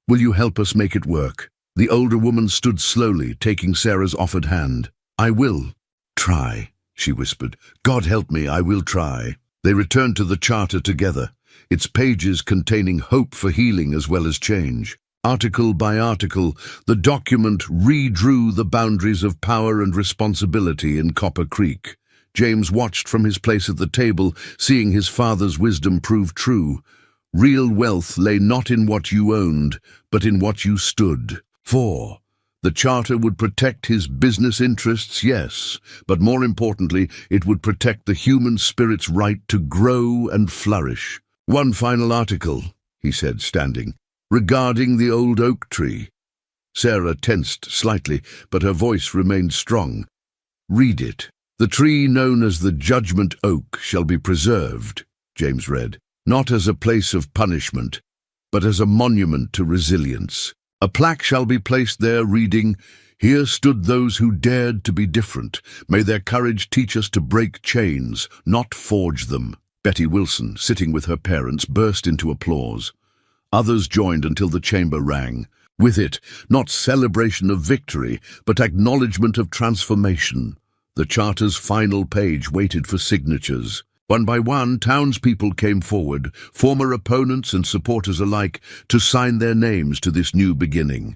Speaker 1: Will you help us make it work? The older woman stood slowly, taking Sarah's offered hand. I will try, she whispered. God help me, I will try. They returned to the charter together, its pages containing hope for healing as well as change. Article by article, the document redrew the boundaries of power and responsibility in Copper Creek. James watched from his place at the table, seeing his father's wisdom prove true. Real wealth lay not in what you owned, but in what you stood for. The charter would protect his business interests, yes, but more importantly, it would protect the human spirit's right to grow and flourish. One final article, he said, standing, regarding the old oak tree. Sarah tensed slightly, but her voice remained strong. Read it. The tree known as the Judgment Oak shall be preserved, James read, not as a place of punishment, but as a monument to resilience. A plaque shall be placed there reading, Here stood those who dared to be different. May their courage teach us to break chains, not forge them. Betty Wilson, sitting with her parents, burst into applause. Others joined until the chamber rang. With it, not celebration of victory, but acknowledgement of transformation. The charter's final page waited for signatures. One by one, townspeople came forward, former opponents and supporters alike, to sign their names to this new beginning.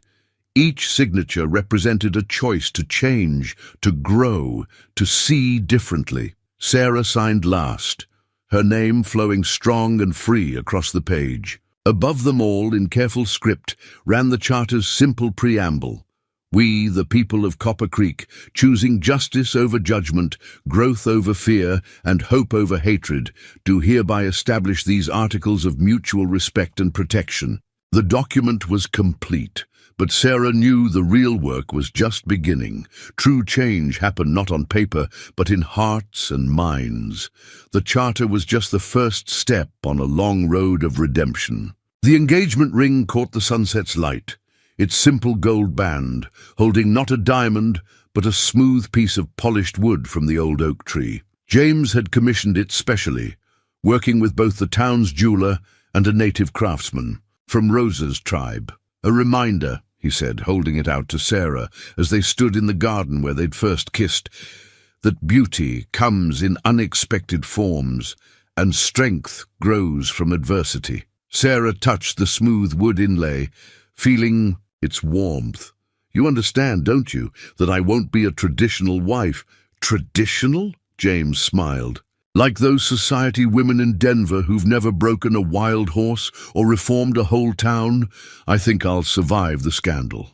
Speaker 1: Each signature represented a choice to change, to grow, to see differently. Sarah signed last, her name flowing strong and free across the page. Above them all, in careful script, ran the charter's simple preamble. We, the people of Copper Creek, choosing justice over judgment, growth over fear, and hope over hatred, do hereby establish these articles of mutual respect and protection. The document was complete, but Sarah knew the real work was just beginning. True change happened not on paper, but in hearts and minds. The charter was just the first step on a long road of redemption. The engagement ring caught the sunset's light. Its simple gold band, holding not a diamond, but a smooth piece of polished wood from the old oak tree. James had commissioned it specially, working with both the town's jeweler and a native craftsman from Rosa's tribe. A reminder, he said, holding it out to Sarah as they stood in the garden where they'd first kissed, that beauty comes in unexpected forms and strength grows from adversity. Sarah touched the smooth wood inlay, feeling its warmth. You understand, don't you, that I won't be a traditional wife? Traditional? James smiled. Like those society women in Denver who've never broken a wild horse or reformed a whole town, I think I'll survive the scandal.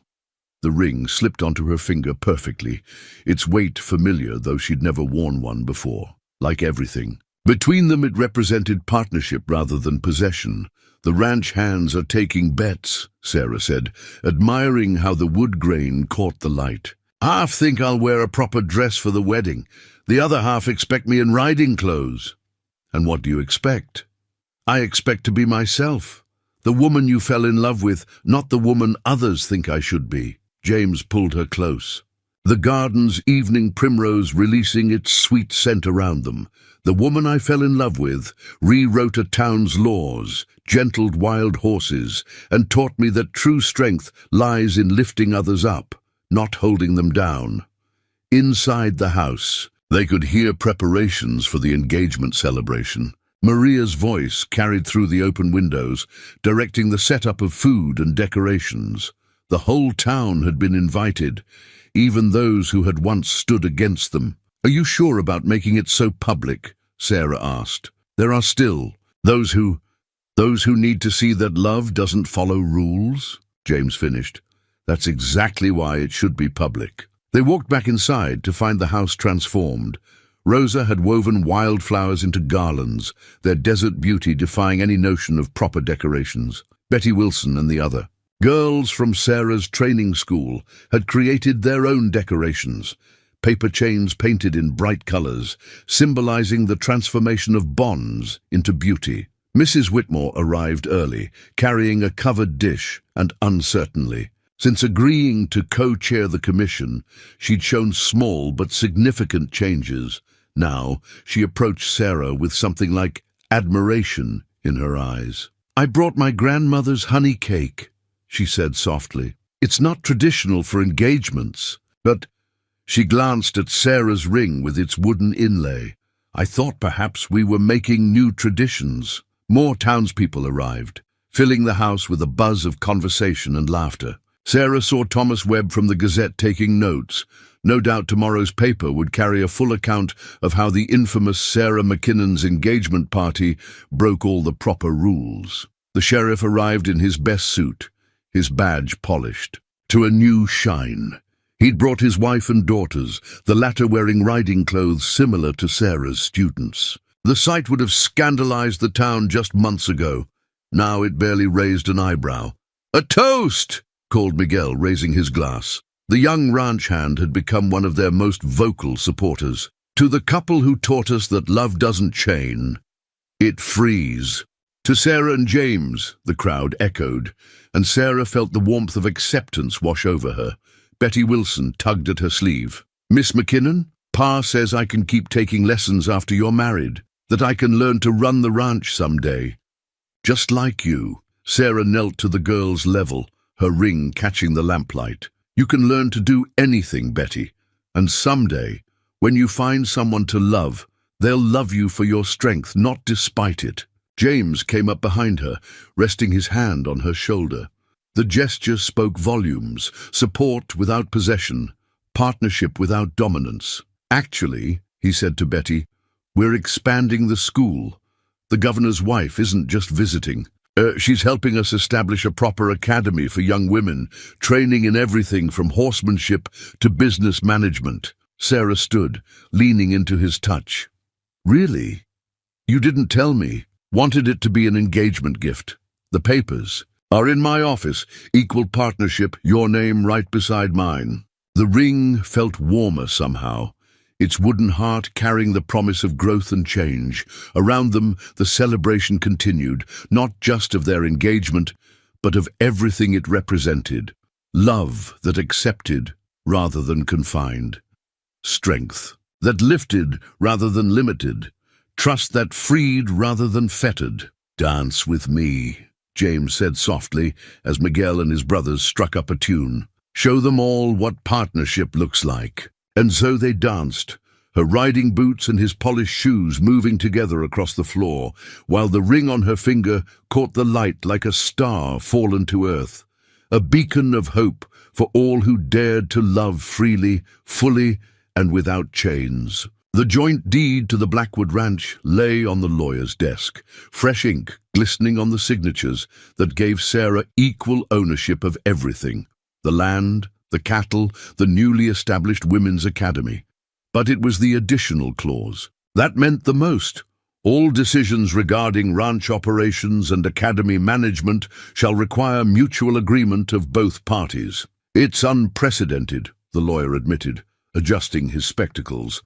Speaker 1: The ring slipped onto her finger perfectly, its weight familiar though she'd never worn one before. Like everything. Between them it represented partnership rather than possession. The ranch hands are taking bets, Sarah said, admiring how the wood grain caught the light. Half think I'll wear a proper dress for the wedding. The other half expect me in riding clothes. And what do you expect? I expect to be myself. The woman you fell in love with, not the woman others think I should be. James pulled her close. The garden's evening primrose releasing its sweet scent around them. The woman I fell in love with rewrote a town's laws, gentled wild horses, and taught me that true strength lies in lifting others up, not holding them down. Inside the house, they could hear preparations for the engagement celebration. Maria's voice carried through the open windows, directing the setup of food and decorations. The whole town had been invited, even those who had once stood against them. Are you sure about making it so public? Sarah asked. There are still those who need to see that love doesn't follow rules, James finished. That's exactly why it should be public. They walked back inside to find the house transformed. Rosa had woven wildflowers into garlands, their desert beauty defying any notion of proper decorations. Betty Wilson and the other girls from Sarah's training school had created their own decorations, paper chains painted in bright colors, symbolizing the transformation of bonds into beauty. Mrs. Whitmore arrived early, carrying a covered dish, and uncertainly. Since agreeing to co-chair the commission, she'd shown small but significant changes. Now, she approached Sarah with something like admiration in her eyes. "I brought my grandmother's honey cake," she said softly. "It's not traditional for engagements, but—" She glanced at Sarah's ring with its wooden inlay. "I thought perhaps we were making new traditions." More townspeople arrived, filling the house with a buzz of conversation and laughter. Sarah saw Thomas Webb from the Gazette taking notes. No doubt tomorrow's paper would carry a full account of how the infamous Sarah McKinnon's engagement party broke all the proper rules. The sheriff arrived in his best suit, his badge polished to a new shine. He'd brought his wife and daughters, the latter wearing riding clothes similar to Sarah's students. The sight would have scandalized the town just months ago. Now it barely raised an eyebrow. "A toast!" called Miguel, raising his glass. The young ranch hand had become one of their most vocal supporters. "To the couple who taught us that love doesn't chain, it frees." "To Sarah and James," the crowd echoed, and Sarah felt the warmth of acceptance wash over her. Betty Wilson tugged at her sleeve. "Miss McKinnon, Pa says I can keep taking lessons after you're married, that I can learn to run the ranch someday. Just like you." Sarah knelt to the girl's level, her ring catching the lamplight. "You can learn to do anything, Betty, and someday, when you find someone to love, they'll love you for your strength, not despite it." James came up behind her, resting his hand on her shoulder. The gesture spoke volumes: support without possession, partnership without dominance. "Actually," he said to Betty, "we're expanding the school. The governor's wife isn't just visiting. She's helping us establish a proper academy for young women, training in everything from horsemanship to business management." Sarah stood, leaning into his touch. "Really? You didn't tell me. Wanted it to be an engagement gift. The papers are in my office. Equal partnership, your name right beside mine." The ring felt warmer somehow, its wooden heart carrying the promise of growth and change. Around them, the celebration continued, not just of their engagement, but of everything it represented. Love that accepted rather than confined. Strength that lifted rather than limited. Trust that freed rather than fettered. "Dance with me," James said softly as Miguel and his brothers struck up a tune. "Show them all what partnership looks like." And so they danced, her riding boots and his polished shoes moving together across the floor, while the ring on her finger caught the light like a star fallen to earth, a beacon of hope for all who dared to love freely, fully, and without chains. The joint deed to the Blackwood Ranch lay on the lawyer's desk, fresh ink glistening on the signatures that gave Sarah equal ownership of everything: the land, the cattle, the newly established Women's Academy. But it was the additional clause that meant the most. "All decisions regarding ranch operations and academy management shall require mutual agreement of both parties." "It's unprecedented," the lawyer admitted, adjusting his spectacles.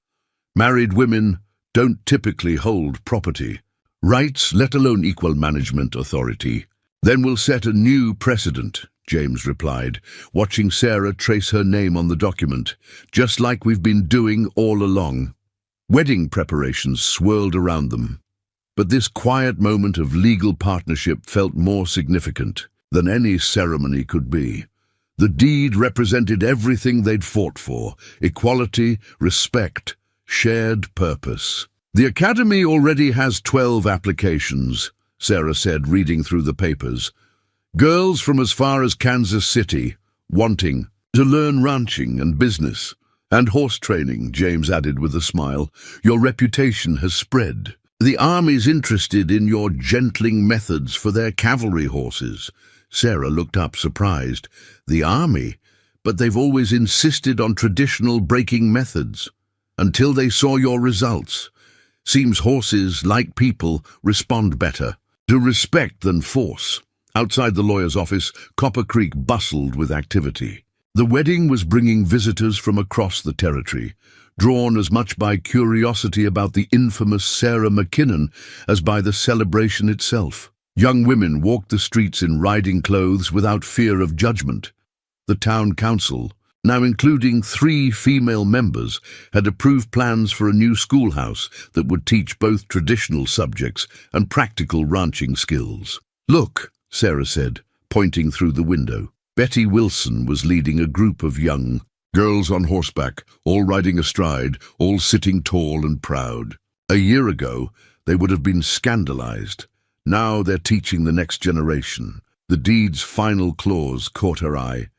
Speaker 1: "Married women don't typically hold property rights, let alone equal management authority." "Then we'll set a new precedent," James replied, watching Sarah trace her name on the document, "just like we've been doing all along." Wedding preparations swirled around them, but this quiet moment of legal partnership felt more significant than any ceremony could be. The deed represented everything they'd fought for: equality, respect, shared purpose. "The Academy already has 12 applications," Sarah said, reading through the papers. "Girls from as far as Kansas City, wanting to learn ranching and business. And horse training," James added with a smile. "Your reputation has spread. The Army's interested in your gentling methods for their cavalry horses." Sarah looked up, surprised. "The Army? But they've always insisted on traditional breaking methods. Until they saw your results. Seems horses, like people, respond better to respect than force." Outside the lawyer's office, Copper Creek bustled with activity. The wedding was bringing visitors from across the territory, drawn as much by curiosity about the infamous Sarah McKinnon as by the celebration itself. Young women walked the streets in riding clothes without fear of judgment. The town council, now including 3 female members, had approved plans for a new schoolhouse that would teach both traditional subjects and practical ranching skills. "Look," Sarah said, pointing through the window. Betty Wilson was leading a group of young girls on horseback, all riding astride, all sitting tall and proud. A year ago, they would have been scandalized. Now they're teaching the next generation. The deed's final clause caught her eye.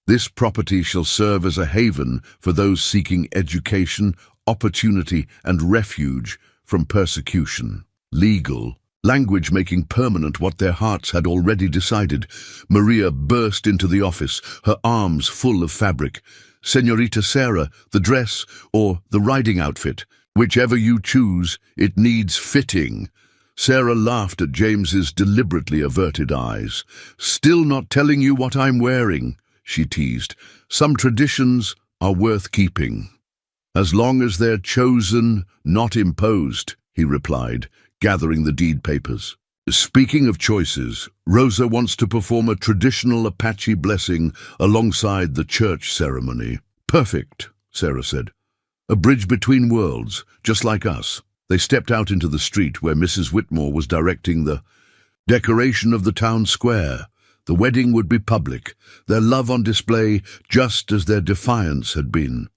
Speaker 1: "This property shall serve as a haven for those seeking education, opportunity, and refuge from persecution." Legal language making permanent what their hearts had already decided. Maria burst into the office, her arms full of fabric. "Señorita Sarah, the dress or the riding outfit, whichever you choose, it needs fitting." Sarah laughed at James's deliberately averted eyes. "Still not telling you what I'm wearing," she teased. "Some traditions are worth keeping." "As long as they're chosen, not imposed," he replied, gathering the deed papers. "Speaking of choices, Rosa wants to perform a traditional Apache blessing alongside the church ceremony." "Perfect," Sarah said. "A bridge between worlds, just like us." They stepped out into the street where Mrs. Whitmore was directing the decoration of the town square. The wedding would be public, their love on display just as their defiance had been.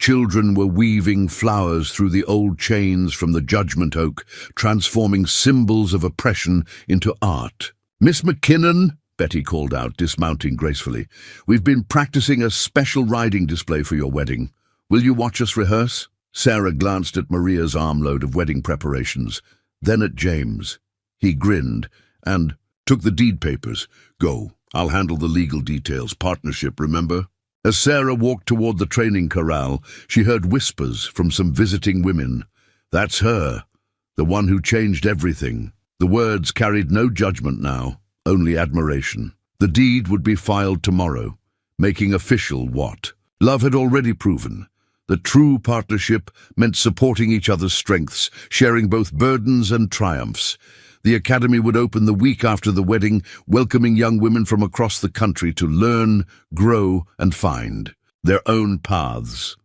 Speaker 1: Children were weaving flowers through the old chains from the judgment oak, transforming symbols of oppression into art. "Miss McKinnon," Betty called out, dismounting gracefully, "we've been practicing a special riding display for your wedding. Will you watch us rehearse?" Sarah glanced at Maria's armload of wedding preparations, then at James. He grinned and took the deed papers. "Go. I'll handle the legal details. Partnership, remember?" As Sarah walked toward the training corral, she heard whispers from some visiting women. "That's her, the one who changed everything." The words carried no judgment now, only admiration. The deed would be filed tomorrow, making official what love had already proven. The true partnership meant supporting each other's strengths, sharing both burdens and triumphs. The academy would open the week after the wedding, welcoming young women from across the country to learn, grow, and find their own paths.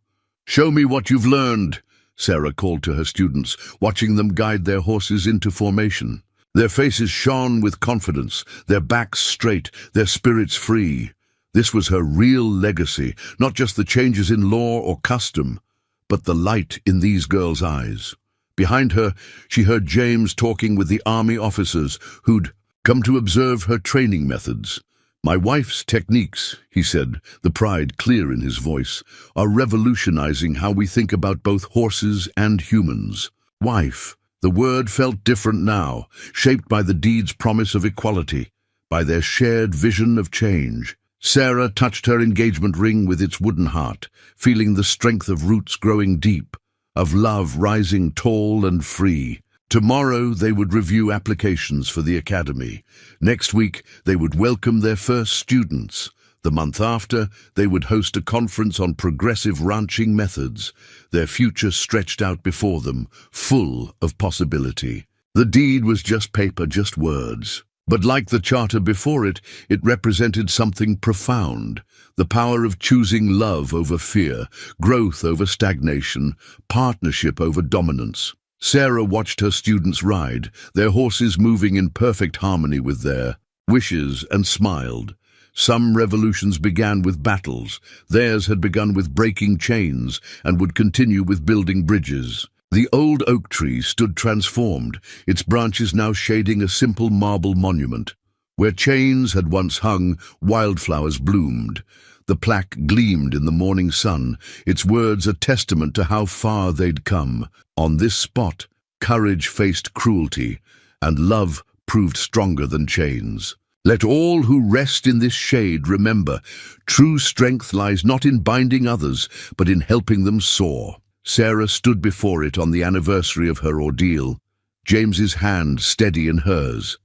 Speaker 1: "Show me what you've learned," Sarah called to her students, watching them guide their horses into formation. Their faces shone with confidence, their backs straight, their spirits free. This was her real legacy, not just the changes in law or custom, but the light in these girls' eyes. Behind her, she heard James talking with the army officers who'd come to observe her training methods. "My wife's techniques," he said, the pride clear in his voice, "are revolutionizing how we think about both horses and humans." Wife. The word felt different now, shaped by the deed's promise of equality, by their shared vision of change. Sarah touched her engagement ring with its wooden heart, feeling the strength of roots growing deep, of love rising tall and free. Tomorrow they would review applications for the academy. Next week they would welcome their first students. The month after, they would host a conference on progressive ranching methods. Their future stretched out before them, full of possibility. The deed was just paper, just words. But like the charter before it, it represented something profound. The power of choosing love over fear, growth over stagnation, partnership over dominance. Sarah watched her students ride, their horses moving in perfect harmony with their wishes, and smiled. Some revolutions began with battles. Theirs had begun with breaking chains and would continue with building bridges. The old oak tree stood transformed, its branches now shading a simple marble monument. Where chains had once hung, wildflowers bloomed. The plaque gleamed in the morning sun, its words a testament to how far they'd come. On this spot, courage faced cruelty, and love proved stronger than chains. Let all who rest in this shade remember, true strength lies not in binding others, but in helping them soar. Sarah stood before it on the anniversary of her ordeal, James's hand steady in hers.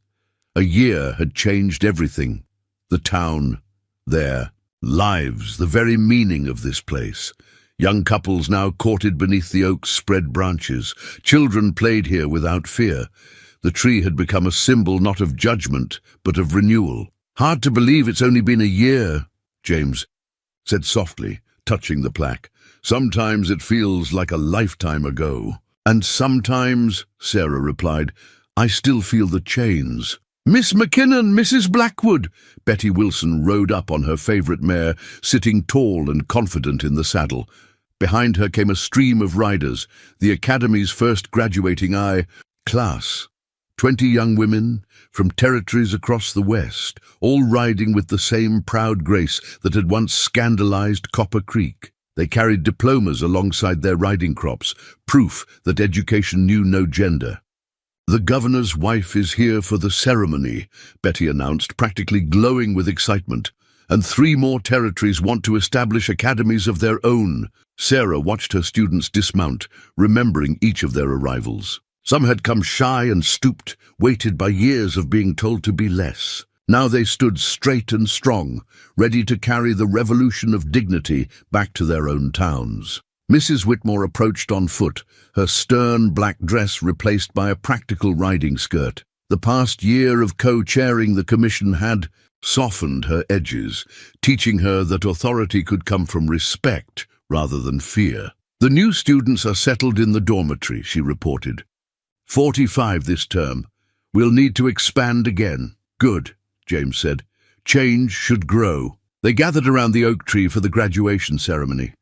Speaker 1: A year had changed everything. The town, their lives, the very meaning of this place. Young couples now courted beneath the oak's spread branches. Children played here without fear. The tree had become a symbol not of judgment, but of renewal. "Hard to believe it's only been a year," James said softly, touching the plaque. "Sometimes it feels like a lifetime ago." "And sometimes," Sarah replied, "I still feel the chains." "Miss McKinnon, Mrs. Blackwood!" Betty Wilson rode up on her favourite mare, sitting tall and confident in the saddle. Behind her came a stream of riders, the Academy's first graduating class. 20 young women from territories across the West, all riding with the same proud grace that had once scandalized Copper Creek. They carried diplomas alongside their riding crops, proof that education knew no gender. "The governor's wife is here for the ceremony," Betty announced, practically glowing with excitement. "And 3 more territories want to establish academies of their own." Sarah watched her students dismount, remembering each of their arrivals. Some had come shy and stooped, weighted by years of being told to be less. Now they stood straight and strong, ready to carry the revolution of dignity back to their own towns. Mrs. Whitmore approached on foot, her stern black dress replaced by a practical riding skirt. The past year of co-chairing the commission had softened her edges, teaching her that authority could come from respect rather than fear. "The new students are settled in the dormitory," she reported. 45 this term. "We'll need to expand again." "Good," James said. "Change should grow." They gathered around the oak tree for the graduation ceremony.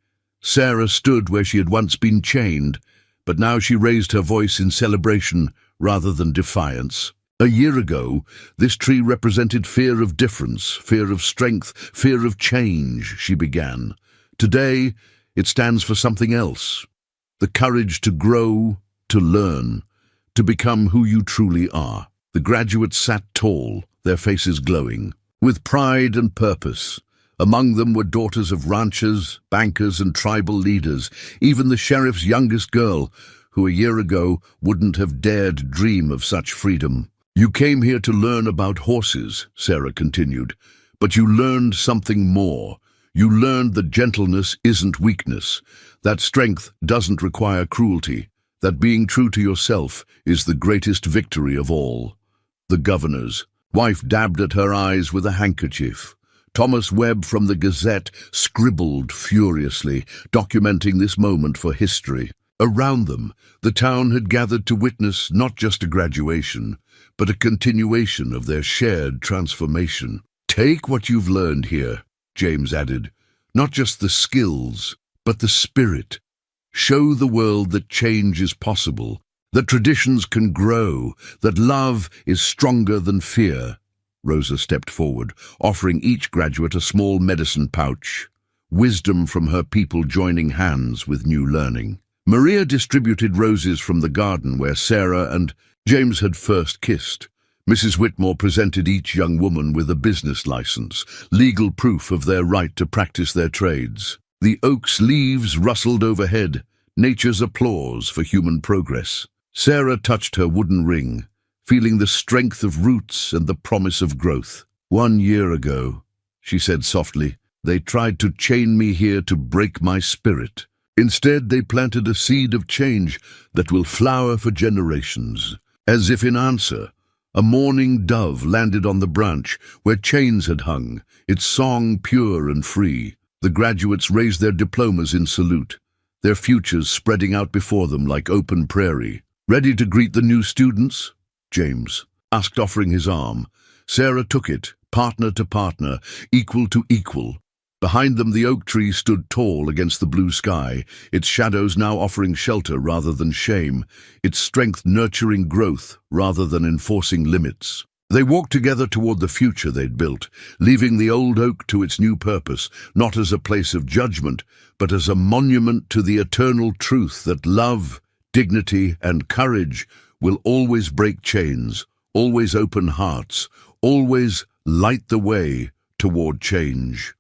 Speaker 1: Sarah stood where she had once been chained, but now she raised her voice in celebration rather than defiance. A year ago, this tree represented fear of difference, fear of strength, fear of change, she began. Today, it stands for something else. The courage to grow, to learn, to become who you truly are. The graduates sat tall, their faces glowing, with pride and purpose. Among them were daughters of ranchers, bankers, and tribal leaders, even the sheriff's youngest girl, who a year ago wouldn't have dared dream of such freedom. "You came here to learn about horses," Sarah continued, "but you learned something more. You learned that gentleness isn't weakness, that strength doesn't require cruelty, that being true to yourself is the greatest victory of all." The governor's wife dabbed at her eyes with a handkerchief. Thomas Webb from the Gazette scribbled furiously, documenting this moment for history. Around them, the town had gathered to witness not just a graduation, but a continuation of their shared transformation. "Take what you've learned here," James added, "not just the skills, but the spirit. Show the world that change is possible, that traditions can grow, that love is stronger than fear." Rosa stepped forward, offering each graduate a small medicine pouch, wisdom from her people joining hands with new learning. Maria distributed roses from the garden where Sarah and James had first kissed. Mrs. Whitmore presented each young woman with a business license, legal proof of their right to practice their trades. The oak's leaves rustled overhead, nature's applause for human progress. Sarah touched her wooden ring, feeling the strength of roots and the promise of growth. "1 year ago," she said softly, "they tried to chain me here to break my spirit. Instead, they planted a seed of change that will flower for generations." As if in answer, a mourning dove landed on the branch where chains had hung, its song pure and free. The graduates raised their diplomas in salute, their futures spreading out before them like open prairie. "Ready to greet the new students?" James asked, offering his arm. Sarah took it, partner to partner, equal to equal. Behind them, the oak tree stood tall against the blue sky, its shadows now offering shelter rather than shame, its strength nurturing growth rather than enforcing limits. They walked together toward the future they'd built, leaving the old oak to its new purpose, not as a place of judgment, but as a monument to the eternal truth that love, dignity, and courage will always break chains, always open hearts, always light the way toward change.